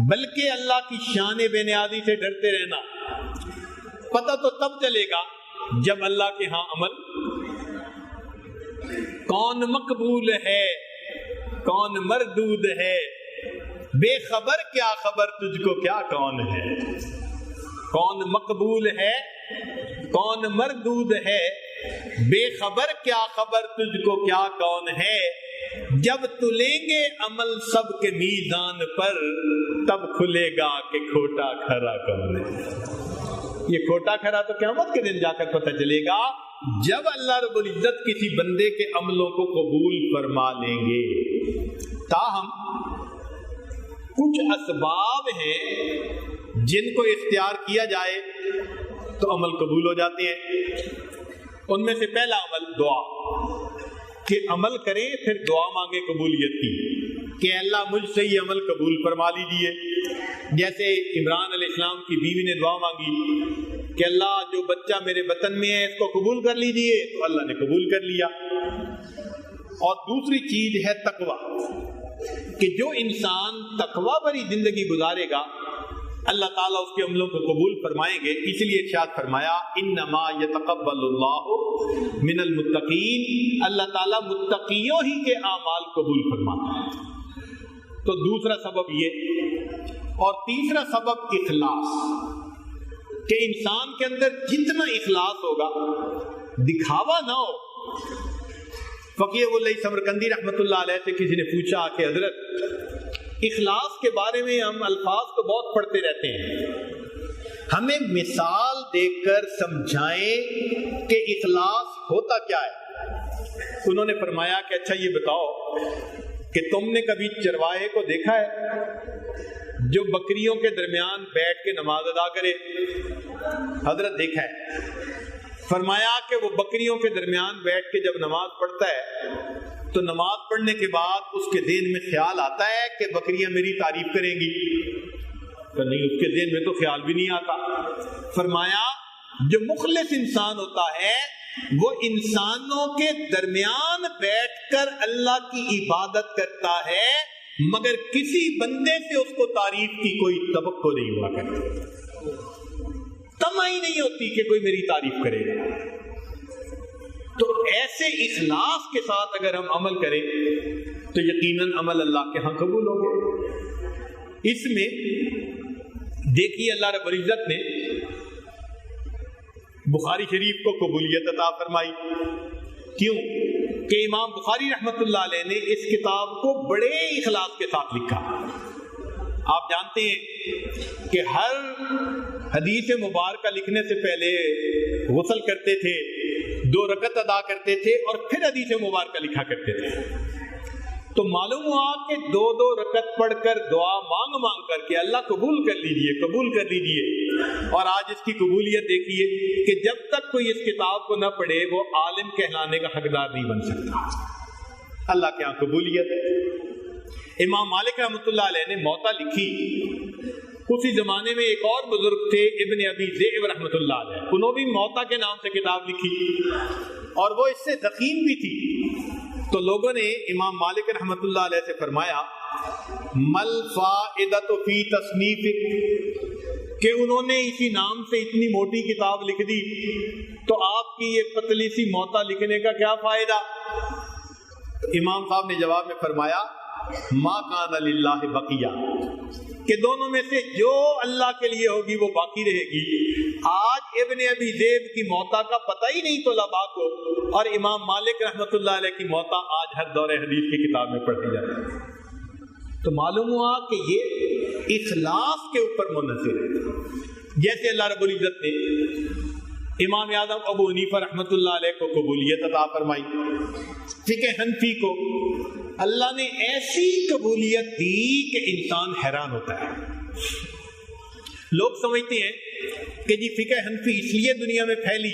بلکہ اللہ کی شان بے نیازی سے ڈرتے رہنا۔ پتہ تو تب چلے گا جب اللہ کے ہاں عمل کون مقبول ہے کون مردود ہے، بے خبر کیا خبر تجھ کو کیا کون ہے، کون مقبول ہے کون مردود ہے، بے خبر کیا خبر تجھ کو کیا کون ہے۔ جب تلیں گے عمل سب کے میزان پر، تب کھلے گا کہ کھوٹا کھرا کون ہے۔ یہ کھوٹا کھرا تو قیامت کے دن جا کر پتہ چلے گا، جب اللہ رب العزت کسی بندے کے عملوں کو قبول فرما لیں گے۔ تاہم کچھ اسباب ہیں جن کو اختیار کیا جائے تو عمل قبول ہو جاتے ہیں۔ ان میں سے پہلا عمل دعا، کہ عمل کریں پھر دعا مانگے قبولیت کی، کہ اللہ مجھ سے یہ عمل قبول فرما لیجیے۔ جیسے عمران علیہ السلام کی بیوی نے دعا مانگی کہ اللہ جو بچہ میرے بطن میں ہے اس کو قبول کر لیجیے، تو اللہ نے قبول کر لیا۔ اور دوسری چیز ہے تقویٰ، کہ جو انسان تقویٰ بھری زندگی گزارے گا اللہ تعالیٰ اس کے عملوں کو قبول فرمائیں گے۔ اس لیے ارشاد فرمایا انما یتقبل اللہ من المتقین، اللہ تعالیٰ متقیوں ہی کے اعمال قبول فرماتا ہے۔ تو دوسرا سبب یہ، اور تیسرا سبب اخلاص، کہ انسان کے اندر جتنا اخلاص ہوگا، دکھاوا نہ ہو۔ فقیہ اللہ سمرقندی رحمۃ اللہ علیہ سے کسی نے پوچھا کہ حضرت اخلاص کے بارے میں ہم الفاظ تو بہت پڑھتے رہتے ہیں، ہمیں مثال دے کر سمجھائیں کہ اخلاص ہوتا کیا ہے۔ انہوں نے فرمایا کہ اچھا یہ بتاؤ کہ تم نے کبھی چرواہے کو دیکھا ہے جو بکریوں کے درمیان بیٹھ کے نماز ادا کرے؟ حضرت دیکھا ہے۔ فرمایا کہ وہ بکریوں کے درمیان بیٹھ کے جب نماز پڑھتا ہے تو نماز پڑھنے کے بعد اس کے ذہن میں خیال آتا ہے کہ بکریاں میری تعریف کریں گی؟ تو نہیں، اس کے ذہن میں تو خیال بھی نہیں آتا۔ فرمایا جو مخلص انسان ہوتا ہے وہ انسانوں کے درمیان بیٹھ کر اللہ کی عبادت کرتا ہے، مگر کسی بندے سے اس کو تعریف کی کوئی توقع نہیں ہوا کرتی، تمنا ہی نہیں ہوتی کہ کوئی میری تعریف کرے گا۔ تو ایسے اخلاص کے ساتھ اگر ہم عمل کریں تو یقیناً عمل اللہ کے ہاں قبول ہوگا۔ اس میں دیکھیے اللہ رب العزت نے بخاری شریف کو قبولیت عطا فرمائی۔ کیوں؟ کہ امام بخاری رحمۃ اللہ علیہ نے اس کتاب کو بڑے اخلاص کے ساتھ لکھا۔ آپ جانتے ہیں کہ ہر حدیث مبارکہ لکھنے سے پہلے غسل کرتے تھے، 2 رکعت ادا کرتے تھے اور پھر حدیث مبارکہ لکھا کرتے تھے۔ تو معلوم ہوا کہ 2 رکعت پڑھ کر دعا مانگ کر کے اللہ قبول کر لیجئے، قبول کر لیجئے۔ اور آج اس کی قبولیت دیکھیے کہ جب تک کوئی اس کتاب کو نہ پڑھے وہ عالم کہلانے کا حقدار نہیں بن سکتا۔ اللہ کے یہاں قبولیت ہے۔ امام مالک رحمۃ اللہ علیہ نے موطا لکھی۔ اسی زمانے میں ایک اور بزرگ تھے ابن ابی ذئب رحمۃ اللہ علیہ، انہوں نے بھی موطا کے نام سے کتاب لکھی اور وہ اس سے ذخیم بھی تھی۔ تو لوگوں نے امام مالک رحمۃ اللہ علیہ سے فرمایا مل فائدۃ فی تصنیفک، کہ انہوں نے اسی نام سے اتنی موٹی کتاب لکھ دی تو آپ کی یہ پتلی سی موطا لکھنے کا کیا فائدہ؟ امام صاحب نے جواب میں فرمایا ما کان للہ بقیہ، کہ دونوں میں سے جو اللہ کے لیے ہوگی وہ باقی رہے گی۔ آج ابن ابی ذئب کی موتا کا پتہ ہی نہیں طلباء کو، اور امام مالک رحمۃ اللہ علیہ کی موتا آج ہر دور حدیث کی کتاب میں پڑھی جاتی ہے۔ تو معلوم ہوا کہ یہ اخلاص کے اوپر منحصر ہے۔ جیسے اللہ رب العزت نے امام اعظم ابو حنیفہ رحمۃ اللہ علیہ کو قبولیت عطا فرمائی، فقہ حنفی کو اللہ نے ایسی قبولیت دی کہ انسان حیران ہوتا ہے۔ لوگ سمجھتے ہیں کہ جی فقہ حنفی اس لیے دنیا میں پھیلی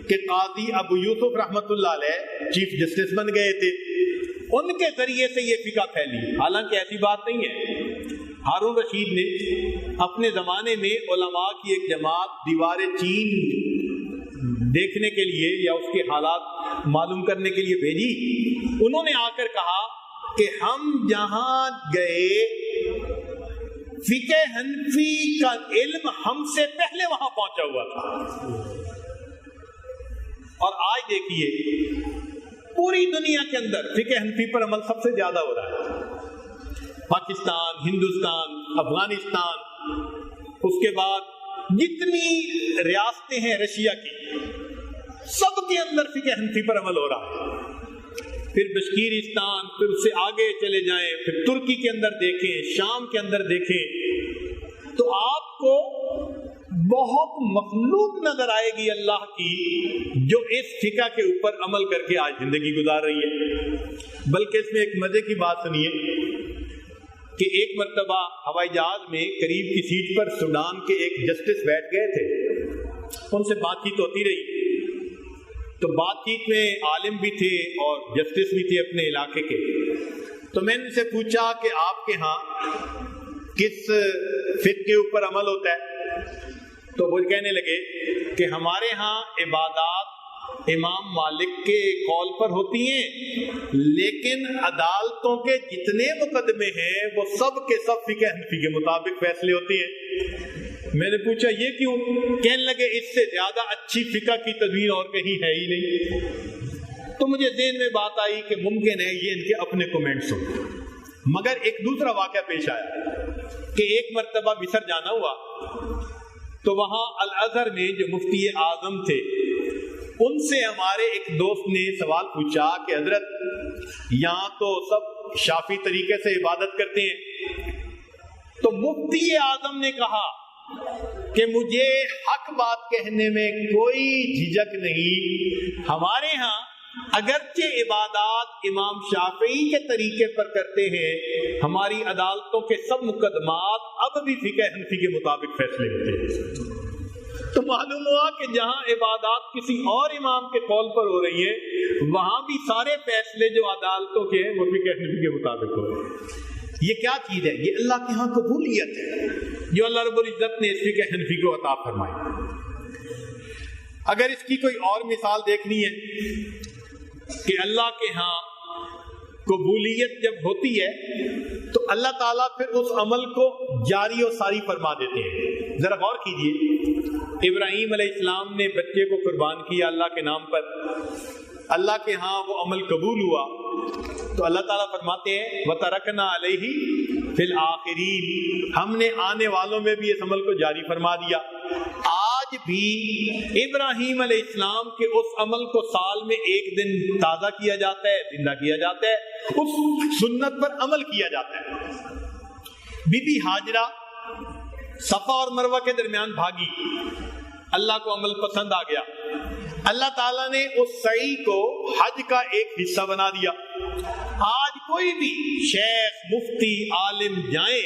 کہ قاضی ابو یوسف رحمۃ اللہ علیہ چیف جسٹس بن گئے تھے، ان کے ذریعے سے یہ فقہ پھیلی، حالانکہ ایسی بات نہیں ہے۔ ہارون رشید نے اپنے زمانے میں علماء کی ایک جماعت دیوار چین دیکھنے کے لیے یا اس کے حالات معلوم کرنے کے لیے بھیجی۔ انہوں نے آ کر کہا کہ ہم جہاں گئے فقہ حنفی کا علم ہم سے پہلے وہاں پہنچا ہوا تھا، اور آج دیکھیے پوری دنیا کے اندر فقہ حنفی پر عمل سب سے زیادہ ہو رہا ہے۔ پاکستان، ہندوستان، افغانستان، اس کے بعد جتنی ریاستیں ہیں رشیا کی، سب کے اندر فقہ حنفی پر عمل ہو رہا ہے۔ پھر بشکیرستان، پھر اس سے آگے چلے جائیں، پھر ترکی کے اندر دیکھیں، شام کے اندر دیکھیں، تو آپ کو بہت مخلوق نظر آئے گی اللہ کی جو اس فقہ کے اوپر عمل کر کے آج زندگی گزار رہی ہے۔ بلکہ اس میں ایک مزے کی بات سنیے کہ ایک مرتبہ ہوائی جہاز میں قریب کی سیٹ پر سوڈان کے ایک جسٹس بیٹھ گئے تھے، ان سے بات چیت ہوتی رہی، تو بات چیت میں عالم بھی تھے اور جسٹس بھی تھے اپنے علاقے کے۔ تو میں نے ان سے پوچھا کہ آپ کے ہاں کس فقہ کے اوپر عمل ہوتا ہے؟ تو وہ کہنے لگے کہ ہمارے ہاں عبادات امام مالک کے قول پر ہوتی ہیں، لیکن عدالتوں کے جتنے مقدمے ہیں وہ سب کے سب فقہ حنفی کے مطابق فیصلے ہوتے ہیں۔ میں نے پوچھا یہ کیوں؟ کہنے لگے اس سے زیادہ اچھی فقہ کی تدوین اور کہیں ہے ہی نہیں۔ تو مجھے ذہن میں بات آئی کہ ممکن ہے یہ ان کے اپنے کومنٹس ہوں، مگر ایک دوسرا واقعہ پیش آیا کہ ایک مرتبہ مصر جانا ہوا، تو وہاں الازہر میں جو مفتی اعظم تھے ان سے ہمارے ایک دوست نے سوال پوچھا کہ حضرت یہاں تو سب شافعی طریقے سے عبادت کرتے ہیں، تو مفتی اعظم نے کہا کہ مجھے حق بات کہنے میں کوئی جھجک نہیں، ہمارے ہاں اگرچہ عبادات امام شافعی کے طریقے پر کرتے ہیں، ہماری عدالتوں کے سب مقدمات اب بھی فقہ حنفی کے مطابق فیصلے ہوتے ہیں۔ تو معلوم ہوا کہ جہاں عبادات کسی اور امام کے قول پر ہو رہی ہیں، وہاں بھی سارے فیصلے جو عدالتوں کے ہیں وہ فقہ حنفی کے مطابق ہو رہے ہیں۔ یہ کیا چیز ہے؟ یہ اللہ کے ہاں قبولیت ہے جو اللہ رب العزت نے اس فقہ حنفی کو عطا فرمائی۔ اگر اس کی کوئی اور مثال دیکھنی ہے کہ اللہ کے ہاں قبولیت جب ہوتی ہے تو اللہ تعالیٰ پھر اس عمل کو جاری و ساری فرما دیتے ہیں۔ ذرا غور کیجئے، ابراہیم علیہ السلام نے بچے کو قربان کیا اللہ کے نام پر، اللہ کے ہاں وہ عمل قبول ہوا، تو اللہ تعالیٰ فرماتے ہیں وَتَرَكْنَا عَلَيْهِ فِي الْآخِرِينَ، ہم نے آنے والوں میں بھی اس عمل کو جاری فرما دیا۔ آج بھی ابراہیم علیہ السلام کے اس عمل کو سال میں ایک دن تازہ کیا جاتا ہے، زندہ کیا جاتا ہے، اس سنت پر عمل کیا جاتا ہے۔ بی بی ہاجرہ صفا اور مروہ کے درمیان بھاگی، اللہ کو عمل پسند آ گیا، اللہ تعالیٰ نے اس سعی کو حج کا ایک حصہ بنا دیا۔ آج کوئی بھی شیخ، مفتی، عالم جائیں،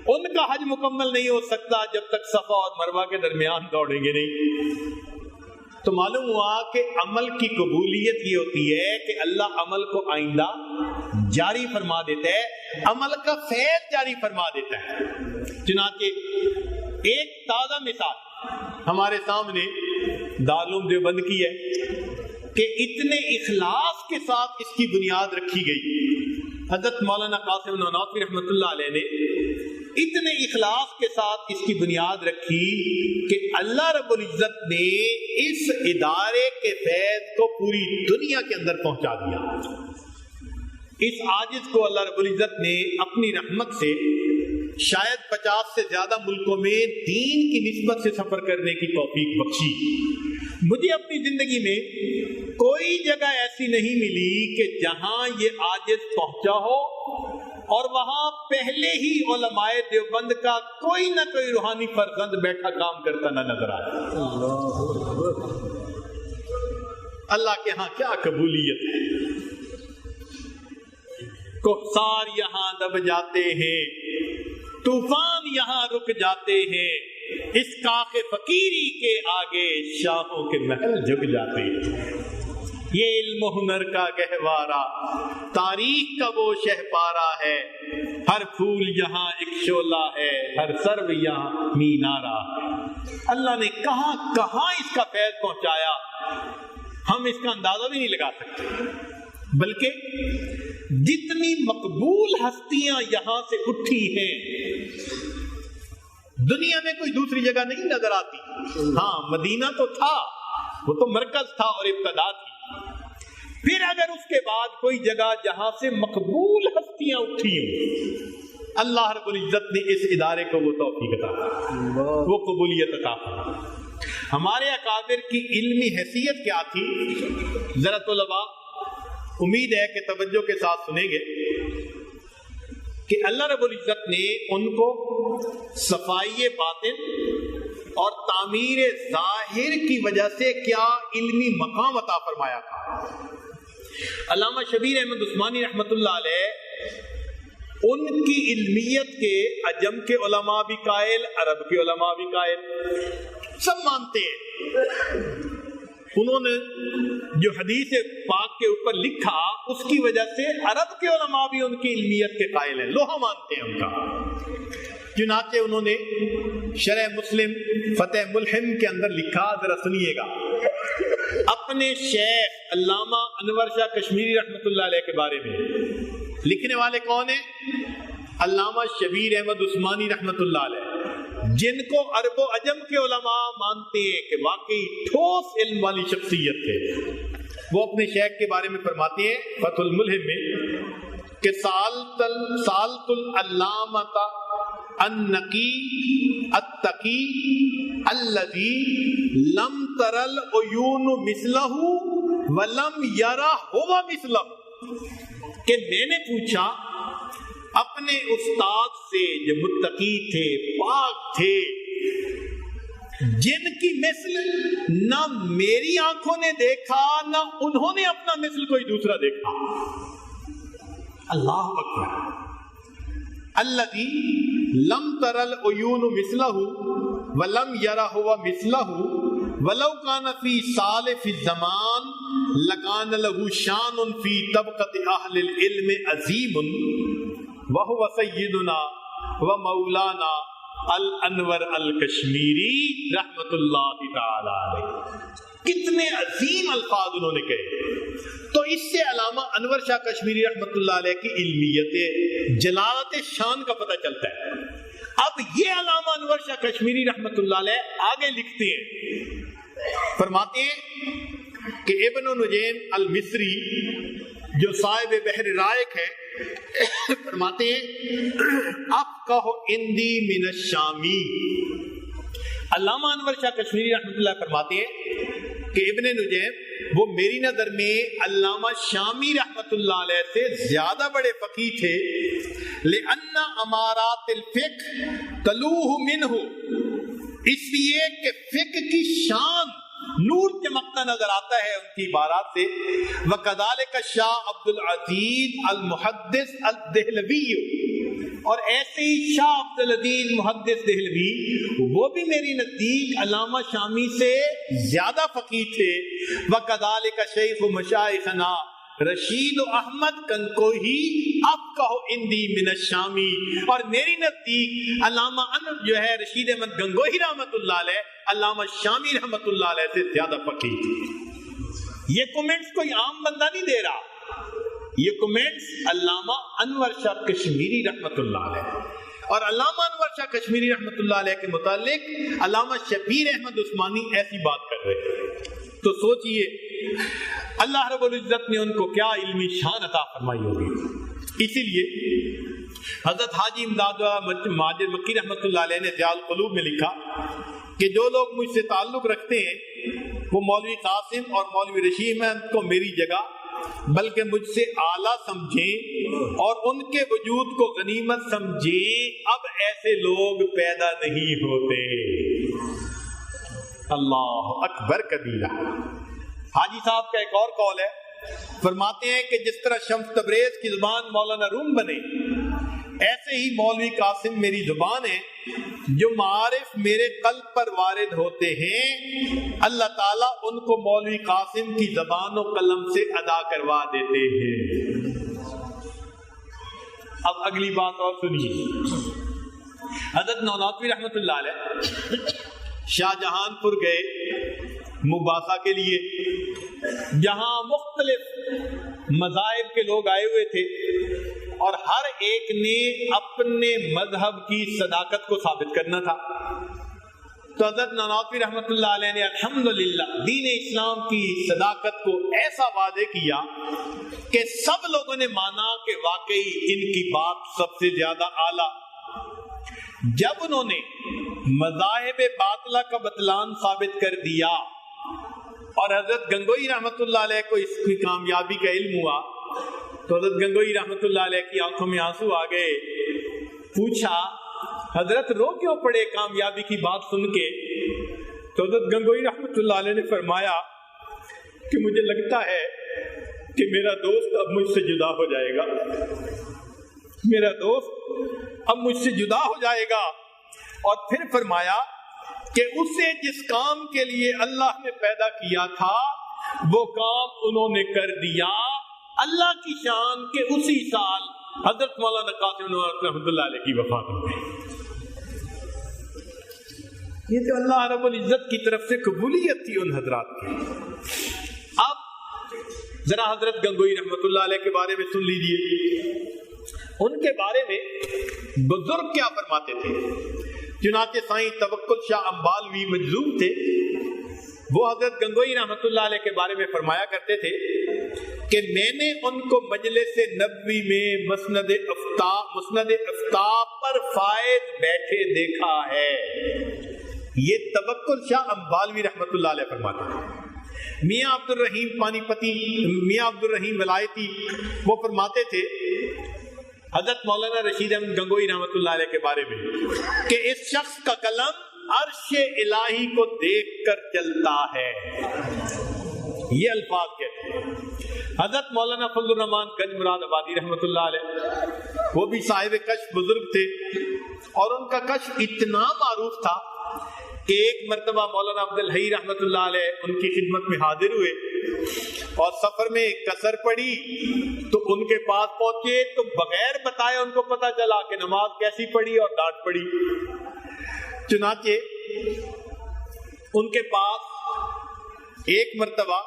ان کا حج مکمل نہیں ہو سکتا جب تک صفا اور مروہ کے درمیان دوڑیں گے نہیں۔ تو معلوم ہوا کہ عمل کی قبولیت یہ ہوتی ہے کہ اللہ عمل کو آئندہ جاری فرما دیتا ہے، عمل کا فیض جاری فرما دیتا ہے۔ چنانچہ ایک تازہ مثال ہمارے سامنے دارالعلوم دیوبند کی ہے کہ اتنے اخلاص کے ساتھ اس کی بنیاد رکھی گئی۔ حضرت مولانا قاسم نانوتوی رحمۃ اللہ علیہ نے اتنے اخلاص کے ساتھ اس کی بنیاد رکھی کہ اللہ رب العزت نے اس ادارے کے فیض کو پوری دنیا کے اندر پہنچا دیا۔ اس عاجز کو اللہ رب العزت نے اپنی رحمت سے شاید 50 سے زیادہ ملکوں میں دین کی نسبت سے سفر کرنے کی توفیق بخشی۔ مجھے اپنی زندگی میں کوئی جگہ ایسی نہیں ملی کہ جہاں یہ عاجز پہنچا ہو اور وہاں پہلے ہی علماء دیوبند کا کوئی نہ کوئی روحانی فرزند بیٹھا کام کرتا نہ نظر آیا۔ اللہ کے ہاں کیا قبولیت ہے۔ کوثار یہاں دب جاتے ہیں، طوفان یہاں رک جاتے ہیں، اس کاخ فقیری کے آگے شاہوں کے محل جھک جاتے ہیں۔ یہ علم و ہنر کا گہوارہ تاریخ کا وہ شہپارہ ہے، ہر پھول یہاں ایک شعلہ ہے، ہر سرو یہاں مینارہ ہے۔ اللہ نے کہاں کہاں اس کا فیض پہنچایا، ہم اس کا اندازہ بھی نہیں لگا سکتے۔ بلکہ جتنی مقبول ہستیاں یہاں سے اٹھی ہیں دنیا میں کوئی دوسری جگہ نہیں نظر آتی۔ ہاں مدینہ تو تھا، وہ تو مرکز تھا اور ابتدا تھی، پھر اگر اس کے بعد کوئی جگہ جہاں سے مقبول ہستیاں اٹھی ہوں، اللہ رب العزت نے اس ادارے کو وہ توفیق عطا کی، وہ قبولیت عطا کی۔ ہمارے اکابر کی علمی حیثیت کیا تھی، ذرا طلباء امید ہے کہ توجہ کے ساتھ سنیں گے کہ اللہ رب العزت نے ان کو صفائی باطن اور تعمیر ظاہر کی وجہ سے کیا علمی مقام عطا فرمایا تھا۔ علامہ شبیر احمد عثمانی رحمۃ اللہ علیہ ان کی علمیت کے عجم کے علماء بھی قائل، عرب کے علماء بھی قائل، سب مانتے ہیں۔ انہوں نے جو حدیث پاک کے اوپر لکھا اس کی وجہ سے عرب کے علماء بھی ان کی علمیت کے قائل ہیں، لوہا مانتے ہیں ان کا۔ چنانچہ انہوں نے شرح مسلم فتح ملحم کے اندر لکھا، ذرا سنیے گا، اپنے شیخ علامہ انور شاہ کشمیری رحمۃ اللہ علیہ کے بارے میں۔ لکھنے والے کون ہیں؟ علامہ شبیر احمد عثمانی رحمۃ اللہ علیہ، جن کو عرب و عجم کے علماء مانتے ہیں کہ واقعی ٹھوس علم والی شخصیت تھے۔ وہ اپنے شیخ کے بارے میں فرماتے ہیں فتح الملہم میں کہ سالت العلامۃ النقی التقی الذی لم تر العیون مثلہ ولم یرہ ہوا مثلہ، کہ میں نے پوچھا اپنے استاد سے جو متقی تھے، پاک تھے، جن کی مثل نہ میری آنکھوں نے دیکھا نہ انہوں نے اپنا مثل کوئی دوسرا دیکھا۔ اللہ اکبر۔ الذی لم تر العیون مثلہ ولم یرہ مثلہ ولو کان فی سالف الزمان لکان لہ شان فی طبقۃ اہل العلم عظیم وَهُوَ سَيِّدُنَا وَمَوْلَانَا الانور الکشمیری رحمت اللہ تعالی علیہ۔ کتنے عظیم الفاظ انہوں نے کہے۔ تو اس سے علامہ انور شاہ کشمیری رحمت اللہ علیہ کی علمیت، جلالت شان کا پتہ چلتا ہے۔ اب یہ علامہ انور شاہ کشمیری رحمت اللہ علیہ آگے لکھتے ہیں، فرماتے ہیں کہ ابن نجیم المصری جو صاحب بحر رائق ہے، فرماتے ہیں افقہ عندی من الشامی۔ علامہ انور شاہ کشمیری رحمۃ اللہ فرماتے ہیں کہ ابن نجیم وہ میری نظر میں علامہ شامی رحمۃ اللہ علیہ سے زیادہ بڑے فقیہ تھے، لأن امارات الفقہ تلوہ منہ، اس لیے کہ فقہ کی شان نور چمکتا نظر آتا ہے ان کی عبارات سے۔ وَكَذَلِكَ شاہ عبد العزیز المحدث الدہلوی، اور ایسے ہی شاہ عبد العزیز محدث دہلوی وہ بھی میری نزدیک علامہ شامی سے زیادہ فقیہ تھے۔ وَكَذَلِكَ شیخ مشائخنا رشید احمد کنکوہی افقہ عندی من الشامی، اور میری نزدیک علامہ جو ہے رشید احمد گنگوہی رحمت اللہ علیہ علامہ شامی رحمت اللہ علیہ سے زیادہ فقیہ تھے۔ یہ کومنٹس کوئی عام بندہ نہیں دے رہا، یہ کومنٹس علامہ انور شاہ کشمیری رحمت اللہ علیہ، اور علامہ انور شاہ کشمیری رحمت اللہ علیہ کے متعلق علامہ شبیر احمد عثمانی ایسی بات کر رہے ہیں۔ تو سوچئے اللہ رب العزت نے ان کو کیا علمی شان عطا فرمائی ہوگی. اسی لیے حضرت حاجی امداد ماجد مکی رحمۃ اللہ علیہ نے ضیاء القلوب میں لکھا کہ جو لوگ مجھ سے تعلق رکھتے ہیں وہ مولوی قاسم اور مولوی رشید احمد کو میری جگہ بلکہ مجھ سے اعلیٰ سمجھیں اور ان کے وجود کو غنیمت سمجھیں. اب ایسے لوگ پیدا نہیں ہوتے. اللہ اکبر کبیرہ. حاجی صاحب کا ایک اور قول ہے، فرماتے ہیں کہ جس طرح شمس تبریز کی زبان مولانا روم بنے، ایسے ہی مولوی قاسم میری زبان ہے. جو معارف میرے قلب پر وارد ہوتے ہیں اللہ تعالیٰ ان کو مولوی قاسم کی زبان و قلم سے ادا کروا دیتے ہیں. اب اگلی بات اور سنیے. حضرت نوناتوی رحمت اللہ علیہ شاہ جہان پور گئے مباحثہ کے لیے، جہاں مختلف مذاہب کے لوگ آئے ہوئے تھے اور ہر ایک نے اپنے مذہب کی صداقت کو ثابت کرنا تھا. تو حضرت نوناتوی رحمت اللہ علیہ نے الحمدللہ دین اسلام کی صداقت کو ایسا واضح کیا کہ سب لوگوں نے مانا کہ واقعی ان کی بات سب سے زیادہ اعلیٰ. جب انہوں نے مذاہب باطلہ کا بطلان ثابت کر دیا اور حضرت گنگوئی رحمت اللہ علیہ کو اس کی کامیابی کا علم ہوا تو حضرت گنگوئی رحمت اللہ علیہ کی آنکھوں میں آنسو آ گئے. پوچھا حضرت رو کیوں پڑے کامیابی کی بات سن کے؟ تو حضرت گنگوئی رحمت اللہ علیہ نے فرمایا کہ مجھے لگتا ہے کہ میرا دوست اب مجھ سے جدا ہو جائے گا. میرا دوست اب مجھ سے جدا ہو جائے گا. اور پھر فرمایا کہ اسے جس کام کے لیے اللہ نے پیدا کیا تھا وہ کام انہوں نے کر دیا. اللہ کی شان کے اسی سال حضرت مولانا قاسم رحمۃ اللہ علیہ کی وفات ہو گئی. یہ تو اللہ رب العزت کی طرف سے قبولیت تھی ان حضرات کی. اب ذرا حضرت گنگوئی رحمۃ اللہ علیہ کے بارے میں سن لیجئے. ان کے بارے میں بزرگ کیا فرماتے تھے. چنانچہ سائیں توکل شاہ امبالوی مجذوب تھے، وہ حضرت گنگوئی رحمۃ اللہ علیہ کے بارے میں فرمایا کرتے تھے کہ میں نے ان کو مجلس نبوی میں مسند افتاح پر فائز بیٹھے دیکھا ہے. یہ توکل شاہ امبالوی رحمۃ اللہ علیہ فرماتے تھے. میاں عبد الرحیم پانی پتی، میاں عبد الرحیم ولایتی وہ فرماتے تھے حضرت مولانا رشید احمد گنگوئی رحمۃ اللہ علیہ کے بارے میں کہ اس شخص کا قلم عرش الہی کو دیکھ کر چلتا ہے. یہ الفاظ کہتے ہیں. حضرت مولانا فضل الرحمان گنج مراد آبادی رحمۃ اللہ علیہ وہ بھی صاحب کشف بزرگ تھے اور ان کا کشف اتنا معروف تھا کہ ایک مرتبہ مولانا عبدالحی رحمۃ اللہ علیہ ان کی خدمت میں حاضر ہوئے اور سفر میں کسر پڑی تو ان کے پاس پہنچے تو بغیر بتائے ان کو پتا چلا کہ نماز کیسی پڑھی اور ڈانٹ پڑی. چنانچہ ان کے پاس ایک مرتبہ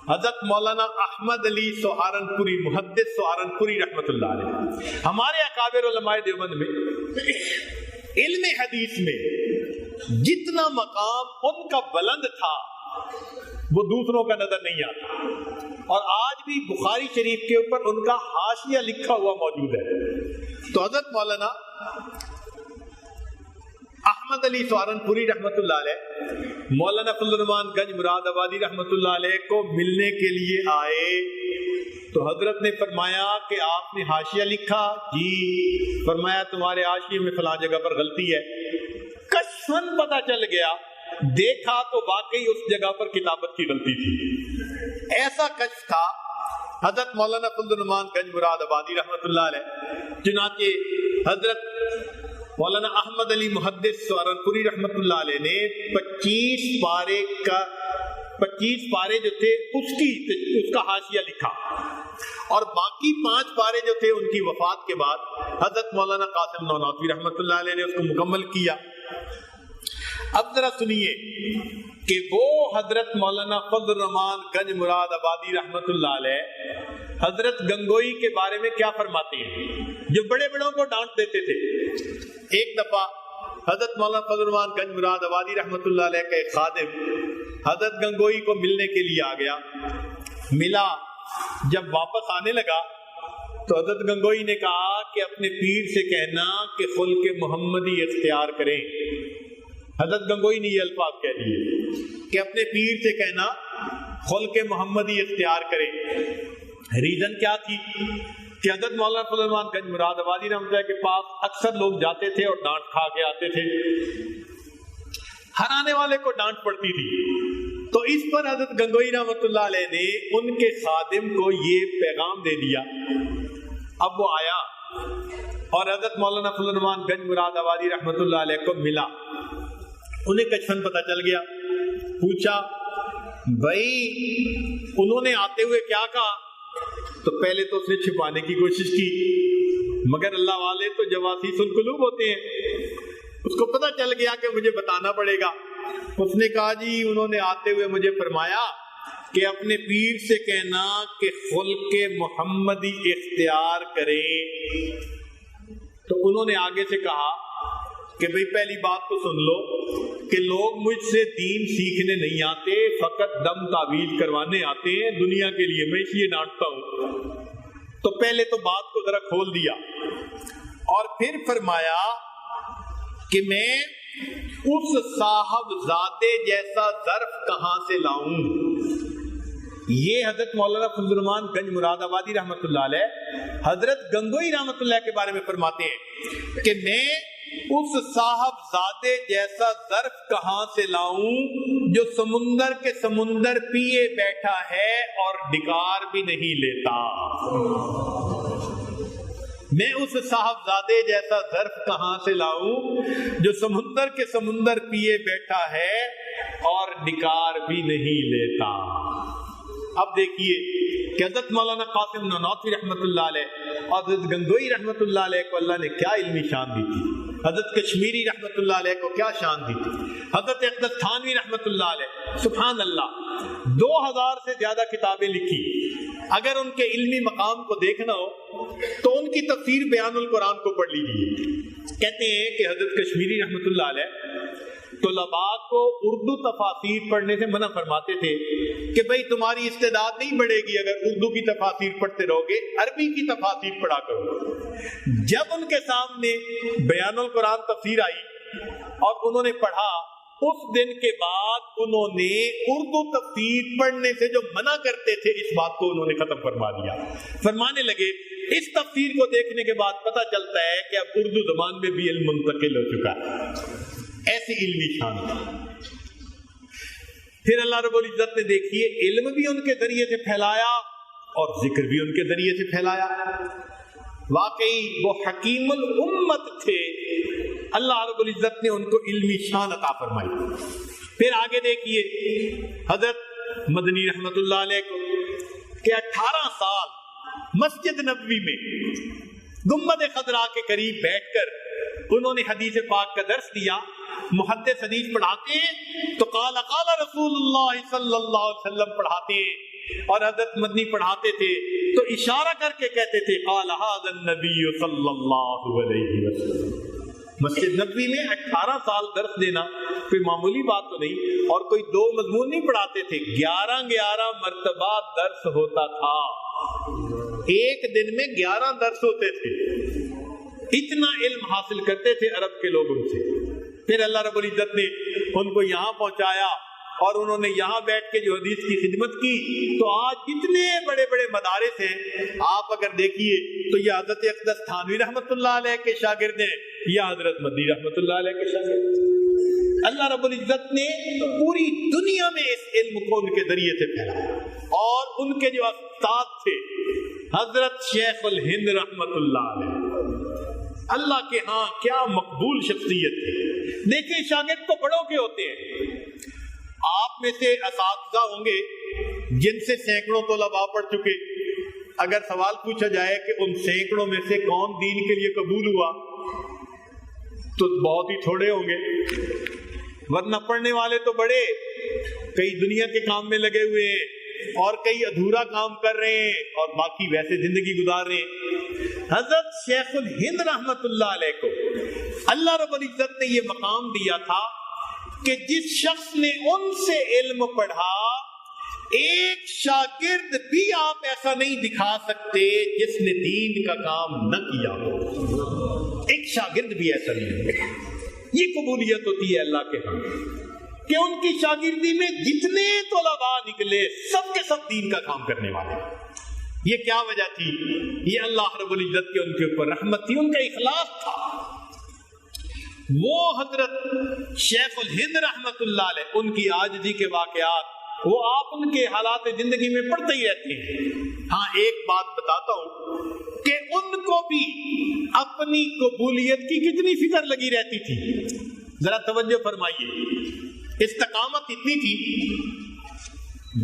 حضرت مولانا احمد علی سہارنپوری محدث سہارنپوری رحمۃ اللہ علیہ ہمارے اکابر علماء دیوبند میں علم حدیث میں جتنا مقام ان کا بلند تھا وہ دوسروں کا نظر نہیں آتا. اور آج بھی بخاری شریف کے اوپر ان کا حاشیہ لکھا ہوا موجود ہے. تو حضرت مولانا احمد علی سہارنپوری رحمۃ اللہ علیہ مولانا فضل الرحمان گنج مراد آبادی رحمۃ اللہ علیہ کو ملنے کے لیے آئے تو حضرت نے فرمایا کہ آپ نے حاشیہ لکھا؟ جی. فرمایا تمہارے حاشیے میں فلاں جگہ پر غلطی ہے. کشفن پتہ چل گیا، دیکھا تو واقعی اس جگہ پر کتابت کی غلطی تھی. ایسا کشف تھا حضرت مولانا فضل الرحمان گنج مراد آبادی رحمۃ اللہ علیہ. چنانچہ حضرت مولانا احمد علی محدث سہارنپوری رحمۃ اللہ علیہ نے 25 پارے جو تھے اس کا حاشیہ لکھا اور باقی 5 پارے جو تھے ان کی وفات کے بعد حضرت مولانا قاسم نوناتوی رحمۃ اللہ علیہ نے اس کو مکمل کیا. اب ذرا سنیے کہ وہ حضرت مولانا فضل الرحمان گنج مراد آبادی رحمۃ اللہ علیہ حضرت گنگوئی کے بارے میں کیا فرماتے ہیں جو بڑے بڑوں کو ڈانٹ دیتے تھے. ایک دفعہ حضرت مولانا فضل الرحمان گنج مراد آبادی رحمۃ اللہ علیہ کا ایک خادم حضرت گنگوئی کو ملنے کے لیے آ گیا. ملا، جب واپس آنے لگا تو حضرت گنگوئی نے کہا کہ اپنے پیر سے کہنا کہ خلق محمدی اختیار کریں. حضرت گنگوئی نے یہ الفاظ کہہ دیے کہ اپنے پیر سے کہنا خلق محمدی اختیار کریں. ریزن کیا تھی کہ حضرت مولانا فضل الرحمان گنج مراد آبادی رحمۃ اللہ کے پاس اکثر لوگ جاتے تھے اور ڈانٹ کھا کے آتے تھے. ہر آنے والے کو ڈانٹ پڑتی تھی. تو اس پر حضرت گنگوئی رحمۃ اللہ علیہ نے ان کے خادم کو یہ پیغام دے دیا. اب وہ آیا اور حضرت مولانا فضل الرحمان گنج مراد آبادی رحمۃ اللہ علیہ کو ملا. انہیں کچھن پتہ چل گیا. پوچھا بھائی انہوں نے آتے ہوئے کیا کہا؟ تو پہلے تو اس نے چھپانے کی کوشش کی، مگر اللہ والے تو جواسیس القلوب ہوتے ہیں، اس کو پتہ چل گیا کہ مجھے بتانا پڑے گا. اس نے کہا جی انہوں نے آتے ہوئے مجھے فرمایا کہ اپنے پیر سے کہنا کہ خلق محمدی اختیار کرے. تو انہوں نے آگے سے کہا کہ بھئی پہلی بات تو سن لو کہ لوگ مجھ سے دین سیکھنے نہیں آتے، فقط دم تعویذ کروانے آتے ہیں دنیا کے لیے، میں اس لیے ڈانٹتا ہوں. تو پہلے تو بات کو ذرا کھول دیا اور پھر فرمایا کہ میں اس صاحب زادے جیسا ظرف کہاں سے لاؤں. یہ حضرت مولانا فضل الرحمان گنج مراد آبادی رحمۃ اللہ علیہ حضرت گنگوئی رحمۃ اللہ کے بارے میں فرماتے ہیں کہ میں اس صاحب زادے جیسا ظرف کہاں سے لاؤں جو سمندر کے سمندر پیے بیٹھا ہے اور ڈکار بھی نہیں لیتا. میں اس صاحب زادے جیسا ظرف کہاں سے لاؤں جو سمندر کے سمندر پیے بیٹھا ہے اور ڈکار بھی نہیں لیتا. اب دیکھیے کہ حضرت مولانا قاسم نانوتوی رحمۃ اللہ علیہ اور حضرت گنگوئی رحمۃ اللہ علیہ کو اللہ نے کیا علمی شان دی تھی، حضرت کشمیری رحمۃ اللہ علیہ کو کیا شان دی تھی، حضرت اقدس تھانوی رحمۃ اللہ علیہ سبحان اللہ 2000 سے زیادہ کتابیں لکھی. اگر ان کے علمی مقام کو دیکھنا ہو تو ان کی تفسیر بیان القرآن کو پڑھ لیجیے. کہتے ہیں کہ حضرت کشمیری رحمۃ اللہ علیہ طلباء کو اردو تفاسیر پڑھنے سے منع فرماتے تھے کہ بھئی تمہاری استعداد نہیں بڑھے گی اگر اردو کی تفاسیر پڑھتے رہو گے، عربی کی تفاسیر پڑھا کرو. جب ان کے سامنے بیان القرآن تفسیر آئی اور انہوں نے پڑھا، اس دن کے بعد انہوں نے اردو تفسیر پڑھنے سے جو منع کرتے تھے اس بات کو انہوں نے ختم فرما دیا. فرمانے لگے اس تفسیر کو دیکھنے کے بعد پتہ چلتا ہے کہ اب اردو زبان میں بھی علم منتقل ہو چکا ہے. ایسی علمی شان. پھر اللہ رب العزت نے دیکھیے علم بھی ان کے ذریعے سے پھیلایا اور ذکر بھی ان کے ذریعے سے پھیلایا. واقعی وہ حکیم الامت تھے. اللہ رب العزت نے ان کو علمی شان عطا فرمائی. پھر آگے دیکھیے حضرت مدنی رحمت اللہ علیہ کو کہ 18 سال مسجد نبوی میں گنبد خضرا کے قریب بیٹھ کر انہوں نے حدیث پاک کا درس دیا. محدث حدیث پڑھاتے ہیں تو قال قال رسول اللہ صلی اللہ علیہ وسلم پڑھاتے ہیں، اور حضرت مدنی پڑھاتے تھے تو اشارہ کر کے کہتے تھے قال ھذا النبی صلی اللہ علیہ وسلم. مسجد نبوی میں 18 سال درس دینا کوئی معمولی بات تو نہیں، اور کوئی 2 مضمون نہیں پڑھاتے تھے، 11 مرتبہ درس ہوتا تھا. ایک دن میں 11 درس ہوتے تھے. اتنا علم حاصل کرتے تھے عرب کے لوگوں سے. پھر اللہ رب العزت نے ان کو یہاں پہنچایا اور انہوں نے یہاں بیٹھ کے جو حدیث کی خدمت کی. تو آج جتنے بڑے بڑے مدارس ہیں آپ اگر دیکھیے تو یہ حضرت اقدس تھانوی رحمت اللہ علیہ کے شاگرد ہیں یا حضرت مدنی رحمت اللہ علیہ کے شاگرد. اللہ رب العزت نے پوری دنیا میں اس علم کو ان کے ذریعے سے پھیلایا. اور ان کے جو استاد تھے حضرت شیخ الہند رحمت اللہ علیہ، اللہ کے ہاں کیا مقبول شخصیت ہے. دیکھیں شاگرد تو بڑوں کے ہوتے ہیں. آپ میں سے اساتذہ ہوں گے جن سے سینکڑوں طلباء پڑھ چکے. اگر سوال پوچھا جائے کہ ان سینکڑوں میں سے کون دین کے لیے قبول ہوا تو بہت ہی تھوڑے ہوں گے، ورنہ پڑھنے والے تو بڑے، کئی دنیا کے کام میں لگے ہوئے ہیں اور کئی ادھورا کام کر رہے ہیں اور باقی ویسے زندگی گزار رہے ہیں. حضرت شیخ الہند رحمت اللہ علیہ کو اللہ رب العزت نے یہ مقام دیا تھا کہ جس شخص نے ان سے علم پڑھا ایک شاگرد بھی آپ ایسا نہیں دکھا سکتے جس نے دین کا کام نہ کیا ہو، ایک شاگرد بھی ایسا نہیں ہے۔ یہ قبولیت ہوتی ہے اللہ کے ہاں کہ ان کی شاگردی میں جتنے طلباء نکلے سب کے سب دین کا کام کرنے والے۔ یہ کیا وجہ تھی؟ یہ اللہ رب العزت کے ان کے اوپر رحمت تھی، ان کا اخلاص تھا۔ وہ حضرت شیخ الہند رحمت اللہ علیہ، ان کی عاجزی کے واقعات وہ آپ ان کے حالات زندگی میں پڑھتے ہی رہتے ہیں۔ ہاں ایک بات بتاتا ہوں کہ ان کو بھی اپنی قبولیت کی کتنی فکر لگی رہتی تھی، ذرا توجہ فرمائیے۔ استقامت اتنی تھی،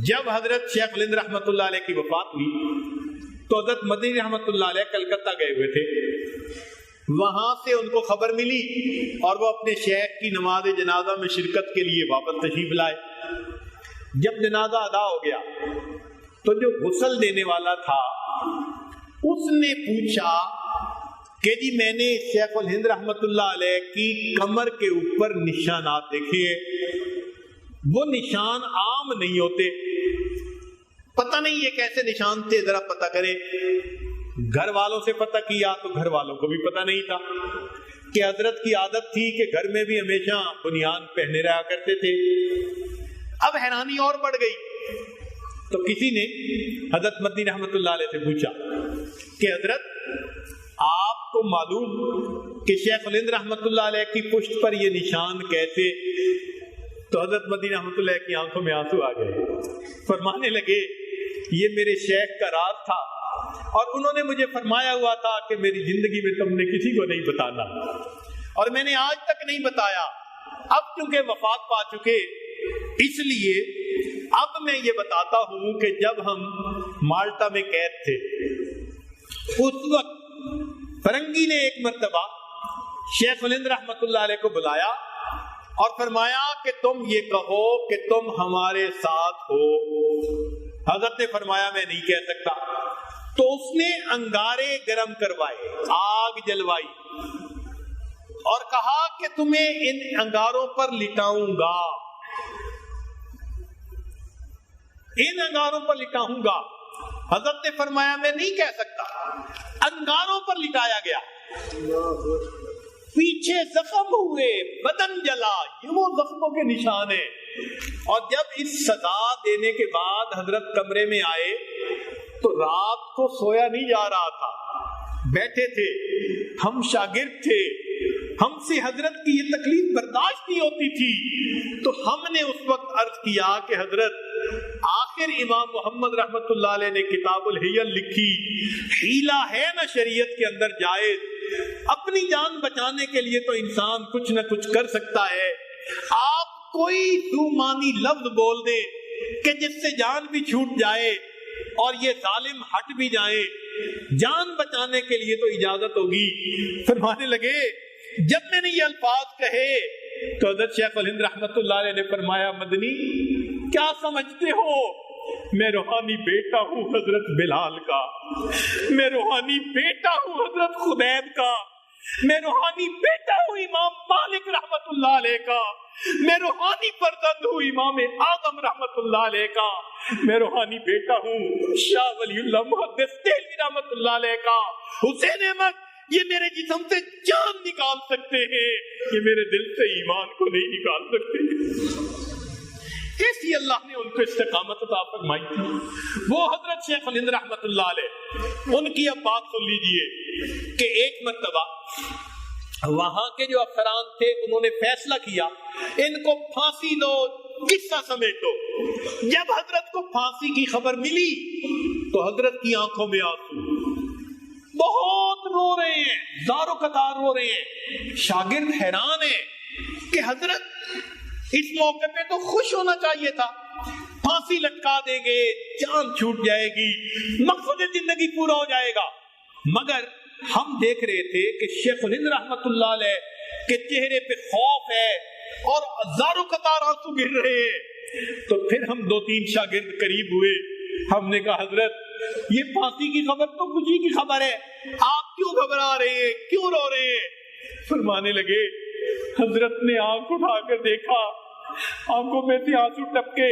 جب حضرت شیخ الہند رحمت اللہ علیہ کی وفات ہوئی تو حضرت مدنی رحمت اللہ علیہ کلکتہ گئے ہوئے تھے۔ وہاں سے ان کو خبر ملی اور وہ اپنے شیخ کی نماز جنازہ میں شرکت کے لیے واپس تشریف لائے۔ جب جنازہ ادا ہو گیا تو جو غسل دینے والا تھا اس نے پوچھا کہ جی میں نے شیخ الہند رحمت اللہ علیہ کی کمر کے اوپر نشانات دیکھے، وہ نشان عام نہیں ہوتے، پتہ نہیں یہ کیسے نشان تھے، ذرا پتہ کریں۔ گھر والوں سے پتہ کیا تو گھر والوں کو بھی پتہ نہیں تھا کہ حضرت کی عادت تھی کہ گھر میں بھی ہمیشہ بنیان پہنے رہا کرتے تھے۔ اب حیرانی اور بڑھ گئی تو کسی نے حضرت مدنی رحمت اللہ علیہ سے پوچھا کہ حضرت آپ کو معلوم کہ شیخ الہند رحمت اللہ علیہ کی پشت پر یہ نشان کیسے؟ تو حضرت مدنی رحمت اللہ کی آنکھوں میں آنسو آ گئے، فرمانے لگے یہ میرے شیخ کا راز تھا اور انہوں نے مجھے فرمایا ہوا تھا کہ میری زندگی میں تم نے کسی کو نہیں بتانا، اور میں نے آج تک نہیں بتایا۔ اب چونکہ وفات پا چکے اس لیے اب میں یہ بتاتا ہوں کہ جب ہم مالٹا میں قید تھے اس وقت فرنگی نے ایک مرتبہ شیخ الہند رحمت اللہ علیہ کو بلایا اور فرمایا کہ تم یہ کہو کہ تم ہمارے ساتھ ہو۔ حضرت نے فرمایا میں نہیں کہہ سکتا، تو اس نے انگارے گرم کروائے، آگ جلوائی اور کہا کہ تمہیں ان انگاروں پر لٹاؤں گا، ان انگاروں پر لٹاؤں گا۔ حضرت نے فرمایا میں نہیں کہہ سکتا، انگاروں پر لٹایا گیا، پیچھے زخم ہوئے، بدن جلا، یہ وہ زخموں کے نشان ہیں۔ اور جب اس سزا دینے کے بعد حضرت کمرے میں آئے تو رات کو سویا نہیں جا رہا تھا، بیٹھے تھے، ہم شاگرد تھے، ہم سے حضرت کی یہ تکلیف برداشت نہیں ہوتی تھی، تو ہم نے اس وقت عرض کیا کہ حضرت آخر امام محمد رحمت اللہ علیہ نے کتاب الحیل لکھی، حیلہ ہے نا شریعت کے اندر جائز، اپنی جان بچانے کے لیے تو انسان کچھ نہ کچھ کر سکتا ہے، آپ کوئی دو معنی لفظ بول دیں کہ جس سے جان بھی چھوٹ جائے اور یہ ظالم ہٹ بھی جائے، جان بچانے کے لیے تو اجازت ہوگی۔ فرمانے لگے جب میں نے یہ الفاظ کہے تو حضرت شیخ الہند رحمت اللہ علیہ نے فرمایا مدنی کیا سمجھتے ہو، میں روحانی بیٹا ہوں حضرت بلال کا، میں روحانی بیٹا ہوں حضرت خبیب کا، میں روحانی بیٹا ہوں امام مالک رحمت اللہ علیہ کا، میں روحانی فرزند ہوں امام اعظم رحمت اللہ علیہ کا، میں روحانی بیٹا ہوں شاہ ولی اللہ محدث دہلوی رحمت اللہ علیہ کا۔ حسین احمد یہ میرے جسم سے جان نکال سکتے ہیں، یہ میرے دل سے ایمان کو نہیں نکال سکتے۔ ایسی اللہ نے ان کو استقامت عطا فرمائی تھی۔ وہ حضرت شیخ الہند رحمت اللہ علیہ، ان کی اب بات سن لیجئے کہ ایک مرتبہ وہاں کے جو افسران تھے انہوں نے فیصلہ کیا ان کو پھانسی دو، قصہ سمیٹو۔ جب حضرت کو پھانسی کی خبر ملی تو حضرت کی آنکھوں میں آنسو، بہت رو رہے ہیں، زارو قطار رو رہے ہیں۔ شاگرد حیران ہیں کہ حضرت اس موقع پہ تو خوش ہونا چاہیے تھا، پھانسی لٹکا دیں گے، جان چھوٹ جائے گی، مقصد زندگی پورا ہو جائے گا، مگر ہم دیکھ رہے تھے کہ شیخ الہند رحمت اللہ علیہ کے چہرے پہ خوف ہے اور زارو قطار آنسو گر رہے ہیں۔ تو پھر ہم دو تین شاگرد قریب ہوئے، ہم نے کہا حضرت یہ پھانسی کی خبر تو خوشی کی خبر ہے، آپ کیوں گھبرا رہے ہیں، کیوں رو رہے ہیں؟ فرمانے لگے حضرت نے آنکھ اٹھا کر دیکھا، آنکھوں میں سے آنسو ٹپکے،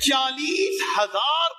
40,000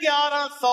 1100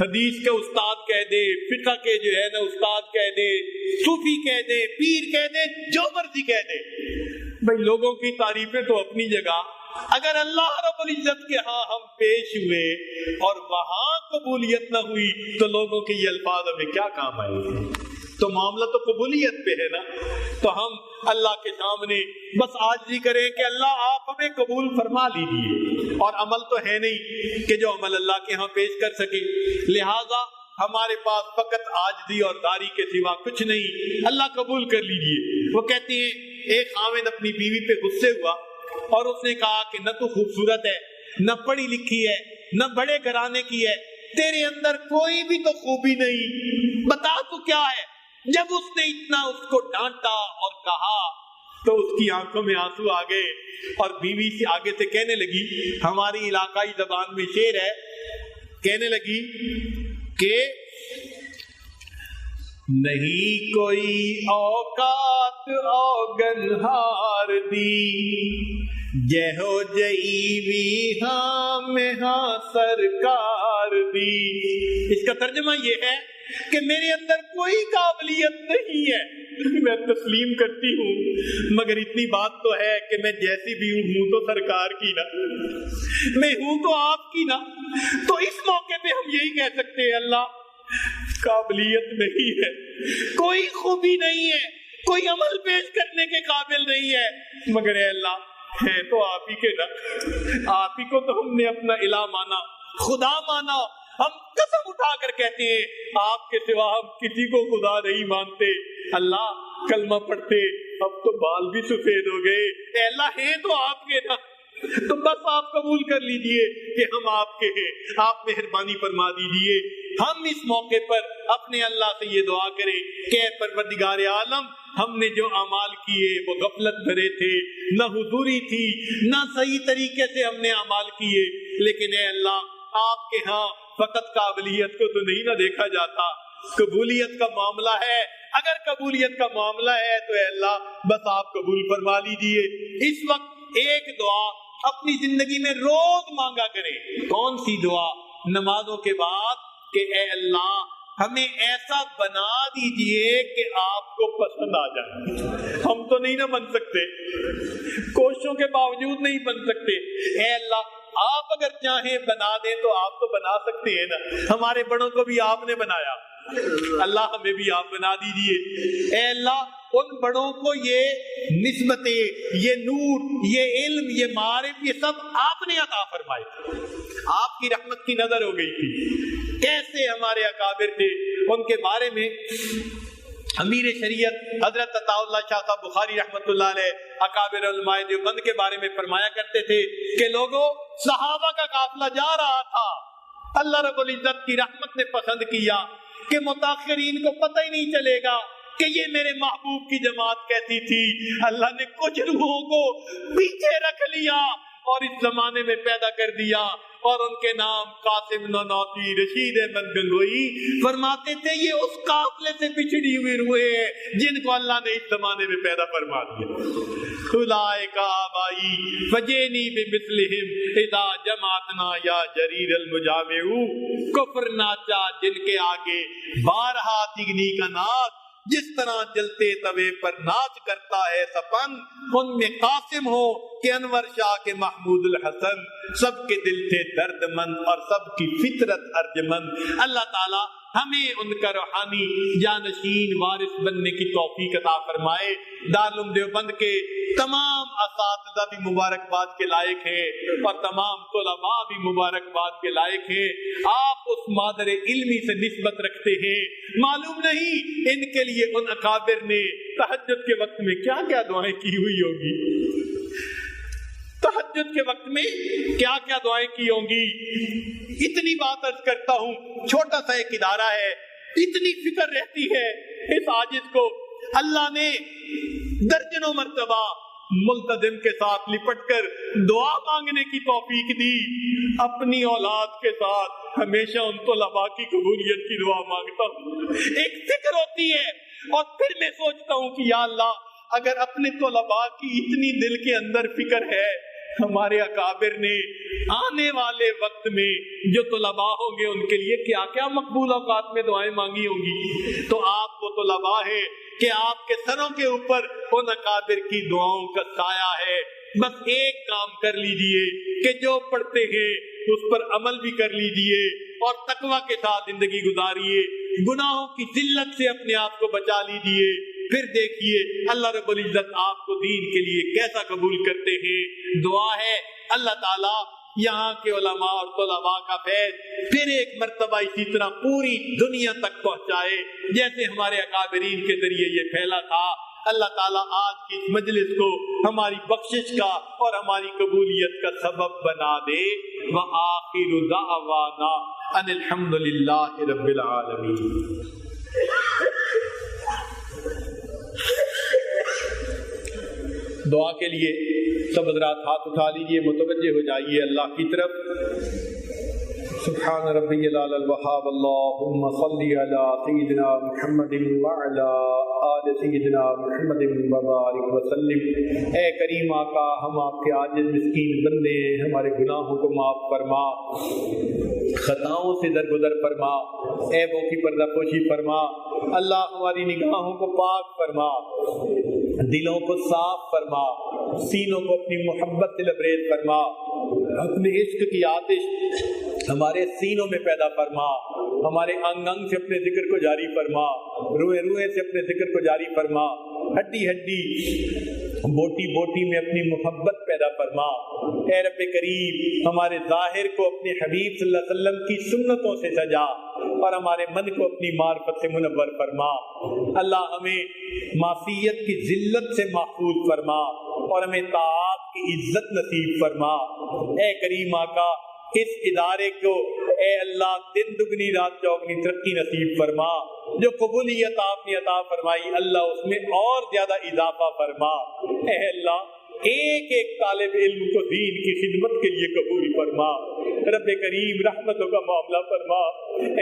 حدیث کے استاد کہہ دے، فقہ کے جو ہے نا استاد کہہ دے، صوفی کہہ دے، پیر کہہ دے، جو مرضی کہہ دے، بھائی لوگوں کی تعریفیں تو اپنی جگہ، اگر اللہ رب العزت کے ہاں ہم پیش ہوئے اور وہاں قبولیت نہ ہوئی تو لوگوں کے یہ الفاظ ہمیں کیا کام آئے گے؟ تو معاملہ تو قبولیت پہ ہے نا. تو ہم اللہ کے سامنے بس عاجزی کریں کہ اللہ آپ ہمیں قبول فرما لیجیے، اور عمل تو ہے نہیں کہ جو عمل اللہ کے ہاں پیش کر سکے، لہذا ہمارے پاس فقط عاجزی اور داری کے سوا کچھ نہیں. اللہ قبول کر لیجیے. وہ کہتے ہیں ایک خاوند اپنی بیوی پہ غصے ہوا اور اس نے کہا کہ نہ تو خوبصورت ہے، نہ پڑھی لکھی ہے، نہ بڑے گھرانے کی ہے، تیرے اندر کوئی بھی تو خوبی نہیں، بتا تو کیا ہے. جب اس نے اتنا اس کو ڈانٹا اور کہا تو اس کی آنکھوں میں آنسو آ گئے اور بیوی سے آگے سے کہنے لگی، ہماری علاقائی زبان میں شعر ہے، کہنے لگی کہ نہیں کوئی اوقات اوگنہار دی، جے ہو جئیوی ہاں میں ہاں سرکار دی. اس کا ترجمہ یہ ہے کہ میرے اندر کوئی قابلیت نہیں ہے، میں تسلیم کرتی ہوں، مگر اتنی بات تو ہے کہ میں جیسی بھی ہوں تو سرکار کی نا، میں ہوں تو آپ کی نا. تو اس موقع پہ ہم یہی کہہ سکتے ہیں اللہ قابلیت نہیں ہے، کوئی خوبی نہیں ہے، کوئی عمل پیش کرنے کے قابل نہیں ہے، مگر اے اللہ ہے تو آپ ہی کے نا. آپ ہی کو تو ہم نے اپنا الہ مانا، خدا مانا. ہم قسم اٹھا کر کہتے ہیں آپ کے سوا ہم کسی کو خدا نہیں مانتے. اللہ کلمہ پڑھتے اب تو بال بھی سفید ہو گئے، اے اللہ ہے تو آپ کے نا. تو بس آپ قبول کر لیجئے کہ ہم آپ کے ہیں، آپ مہربانی فرما دیجئے. ہم اس موقع پر اپنے اللہ سے یہ دعا کریں کہ اے پروردگار عالم، ہم نے جو اعمال کیے وہ غفلت بھرے تھے، نہ حضوری تھی، نہ صحیح طریقے سے ہم نے اعمال کیے، لیکن اے اللہ آپ کے ہاں فقط قابلیت کو تو نہیں نہ دیکھا جاتا، قبولیت کا معاملہ ہے. اگر قبولیت کا معاملہ ہے تو اے اللہ بس آپ قبول فرما لیجئے. اس وقت ایک دعا اپنی زندگی میں روز مانگا کریں. کون سی دعا؟ نمازوں کے بعد کہ اے اللہ ہمیں ایسا بنا دیجئے کہ آپ کو پسند آ جائے. ہم تو نہیں نہ بن سکتے، کوششوں کے باوجود نہیں بن سکتے. اے اللہ آپ اگر چاہیں بنا دیں تو آپ تو بنا سکتے ہیں نا. ہمارے بڑوں کو بھی آپ نے بنایا، اللہ ہمیں بھی آپ بنا دیجئے. اے اللہ ان بڑوں کو یہ نسبتیں، یہ نور، یہ علم، یہ معارف، یہ سب آپ نے عطا فرمائے تھے. آپ کی رحمت کی نظر ہو گئی تھی. کیسے ہمارے اکابر تھے، ان کے بارے میں امیر شریعت حضرت عطا اللہ شاہ صاحب بخاری رحمت اللہ علیہ اکابر علماء دیوبند کے بارے میں فرمایا کرتے تھے کہ لوگوں، صحابہ کا قافلہ جا رہا تھا، اللہ رب العزت کی رحمت نے پسند کیا کہ متاخرین کو پتہ ہی نہیں چلے گا کہ یہ میرے محبوب کی جماعت کیسی تھی. اللہ نے کچھ روحوں کو پیچھے رکھ لیا اور اس زمانے میں پیدا کر دیا، اور ان کے نام قاسم نانوتوی، رشید احمد گنگوئی فرماتے تھے یہ اس قافلے سے بچھڑی ہوئی روحیں ہیں جن کو اللہ نے اس زمانے میں پیدا فرما دیا. اولئک آبائی فجئنی بمثلہم اذا جمعتنا یا جریر المجامع. کفر ناچا جن کے آگے بارہا تگنی کا ناچ، جس طرح جلتے توے پر ناچ کرتا ہے سپن. ان میں قاسم ہو کہ انور شاہ کے محمود الحسن، سب کے دل تھے درد مند اور سب کی فطرت ارجمند. اللہ تعالی ہمیں ان کا روحانی جانشین وارث بننے کی توفیق عطا فرمائے. دارالعلوم دیوبند کے تمام اساتذہ بھی مبارکباد کے لائق ہیں اور تمام طلباء بھی مبارکباد کے لائق ہیں. آپ اس مادر علمی سے نسبت رکھتے ہیں، معلوم نہیں ان کے لیے ان اکابر نے تہجد کے وقت میں کیا کیا دعائیں کی ہوئی ہوگی، تہجد کے وقت میں کیا کیا دعائیں کی ہوں گی. اتنی بات عرض کرتا ہوں، چھوٹا سا ایک ادارہ ہے، اتنی فکر رہتی ہے اس عاجز کو. اللہ نے درجنوں مرتبہ ملتزم کے ساتھ لپٹ کر دعا مانگنے کی توفیق دی. اپنی اولاد کے ساتھ ہمیشہ ان طلباء کی قبولیت کی دعا مانگتا ہوں. ایک فکر ہوتی ہے اور پھر میں سوچتا ہوں کہ یا اللہ اگر اپنے طلباء کی اتنی دل کے اندر فکر ہے ہمارے اکابر نے آنے والے وقت میں جو طلباء ہوں گے ان کے لیے کیا کیا مقبول اوقات میں دعائیں مانگی ہوں گی. تو آپ وہ طلباء ہے کہ آپ کے سروں کے اوپر ان اکابر کی دعاؤں کا سایہ ہے. بس ایک کام کر لیجئے کہ جو پڑھتے ہیں اس پر عمل بھی کر لیجئے اور تقوی کے ساتھ زندگی گزاریے. گناہوں کی ذلت سے اپنے آپ کو بچا لیجئے. پھر دیکھیے اللہ رب العزت آپ کو دین کے لیے کیسا قبول کرتے ہیں. دعا ہے اللہ تعالیٰ یہاں کے علماء اور طلباء کا فیض پھر ایک مرتبہ اسی طرح پوری دنیا تک پہنچائے جیسے ہمارے اکابرین کے ذریعے یہ پھیلا تھا. اللہ تعالیٰ آج کی اس مجلس کو ہماری بخشش کا اور ہماری قبولیت کا سبب بنا دے. وآخر دعوانا ان الحمد للہ رب العالمین. دعا کے لیے سب حضرات ہاتھ اٹھا لیجئے, متوجہ ہو جائیے اللہ کی طرف. سبحان ربی العلی الوہاب اللہم صلی علی سیدنا محمد وعلی آل سیدنا محمد وبارک وسلم. اے کریم آقا, ہم آپ کے عاجز مسکین بندے ہیں, ہمارے گناہوں کو معاف فرما, خطاؤں سے درگزر فرما, عیبوں کی پردہ پوشی فرما. اللہ ہماری نگاہوں کو پاک فرما, دلوں کو صاف فرما, سینوں کو اپنی محبت سے لبریز فرما, اپنے عشق کی آتش ہمارے سینوں میں پیدا فرما, ہمارے انگ انگ سے اپنے ذکر کو جاری فرما, روئے روئے سے اپنے ذکر کو جاری فرما, ہڈی ہڈی بوٹی بوٹی میں اپنی محبت پیدا فرما. اے رب کریم ہمارے ظاہر کو اپنے حبیب صلی اللہ علیہ وسلم کی سنتوں سے سجا اور ہمارے من کو اپنی معرفت سے منور فرما. اللہ ہمیں معصیت کی ذلت سے محفوظ فرما اور ہمیں طاعت کی عزت نصیب فرما. اے کریم آقا اس ادارے کو اے اللہ دن دگنی رات چوگنی ترقی نصیب فرما. جو قبولیت آپ نے عطا فرمائی اللہ اس میں اور زیادہ اضافہ فرما. اے اللہ ایک ایک طالب علم کو دین کی خدمت کے لیے قبول فرما. رب کریم رحمتوں کا معاملہ فرما.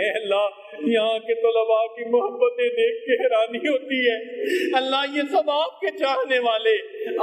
اے اللہ یہاں کے طلباء کی محبتیں دیکھ کے حیرانی ہوتی ہے. اللہ یہ سب آپ کے چاہنے والے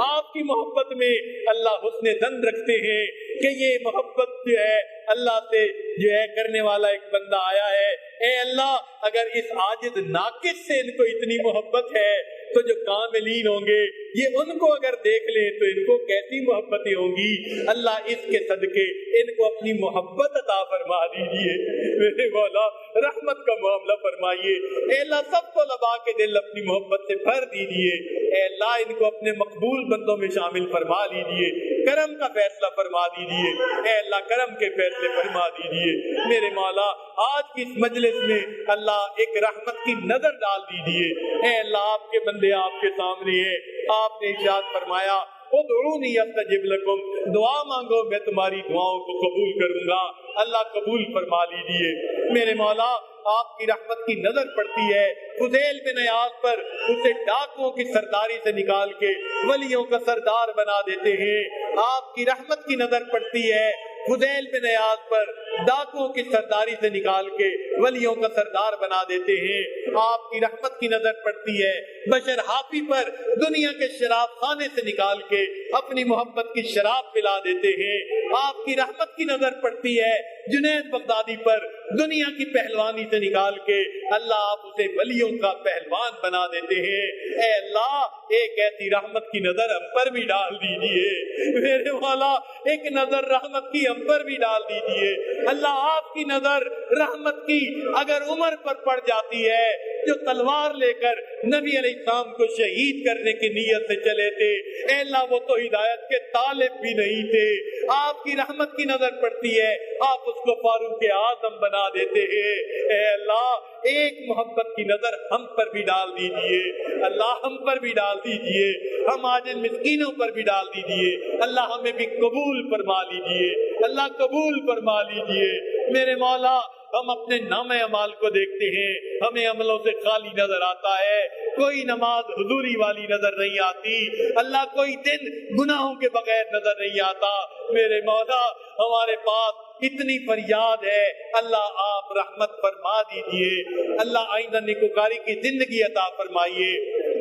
آپ کی محبت میں اللہ حسن ظن رکھتے ہیں کہ یہ محبت جو ہے اللہ سے جو ہے کرنے والا ایک بندہ آیا ہے. اے اللہ اگر اس عاجز ناقص سے ان کو اتنی محبت ہے تو جو کاملین ہوں گے یہ ان کو اگر دیکھ لیں تو ان کو کیسی محبتیں ہوں گی. اللہ اس کے صدقے ان کو اپنی محبت عطا فرما دیجیے. میرے مولا رحمت کا معاملہ فرمائیے. اے اللہ سب کو طلباء کے دل اپنی محبت سے بھر دیجیے. اے اللہ ان کو اپنے مقبول بندوں میں شامل فرما لیجیے. کرم کا فیصلہ فرما دیجیے. اے اللہ کرم کے فیصلے فرما دیجیے. میرے مولا آج کی اس مجلس میں اللہ ایک رحمت کی نظر ڈال دیجیے. اے اللہ آپ کے بندے آپ کے سامنے ہیں. آپ نے ارشاد فرمایا ادعونی استجب لکم, دعا مانگو میں تمہاری دعاؤں کو قبول کروں گا. اللہ قبول فرما لیجیے. میرے مولا آپ کی رحمت کی نظر پڑتی ہے فضیل بن عیاض پر, اسے ڈاکوؤں کی سرداری سے نکال کے ولیوں کا سردار بنا دیتے ہیں. آپ کی رحمت کی نظر پڑتی ہے فضیل بن عیاض پر, ڈاکوؤں کی سرداری سے نکال کے ولیوں کا سردار بنا دیتے ہیں. آپ کی رحمت کی نظر پڑتی ہے بشر حافی پر, دنیا کے شراب خانے سے نکال کے اپنی محبت کی شراب پلا دیتے ہیں. آپ کی رحمت کی نظر پڑتی ہے جنید بغدادی پر, دنیا کی پہلوانی سے نکال کے اللہ آپ اسے ولیوں کا پہلوان بنا دیتے ہیں. اے اللہ ایک ایسی رحمت کی نظر ہم پر بھی ڈال دیجیے. میرے مولا ایک نظر رحمت کی ہم پر بھی ڈال دیجیے. اللہ آپ کی نظر رحمت کی اگر عمر پر پڑ جاتی ہے جو تلوار لے کر نبی علیہ السلام کو شہید کرنے کی نیت سے چلے تھے, اے اللہ وہ تو ہدایت کے طالب بھی نہیں تھے. آپ کی رحمت کی نظر پڑتی ہے آپ اس کو فاروق اعظم بنا دیتے ہیں. اے اللہ ایک محبت کی نظر ہم پر بھی ڈال دیجئے. اللہ ہم پر بھی ڈال دیجئے, ہم عاجز مسکینوں پر بھی ڈال دیجئے. اللہ ہمیں بھی قبول فرما لیجئے. اللہ قبول فرما لیجئے. میرے مولا ہم اپنے نام اعمال کو دیکھتے ہیں ہمیں عملوں سے خالی نظر آتا ہے. کوئی نماز حضوری والی نظر نہیں آتی. اللہ کوئی دن گناہوں کے بغیر نظر نہیں آتا. میرے مولا ہمارے پاس اتنی فریاد ہے, اللہ آپ رحمت فرما دیجئے. اللہ آئندہ نیکوکاری کی زندگی عطا فرمائیے.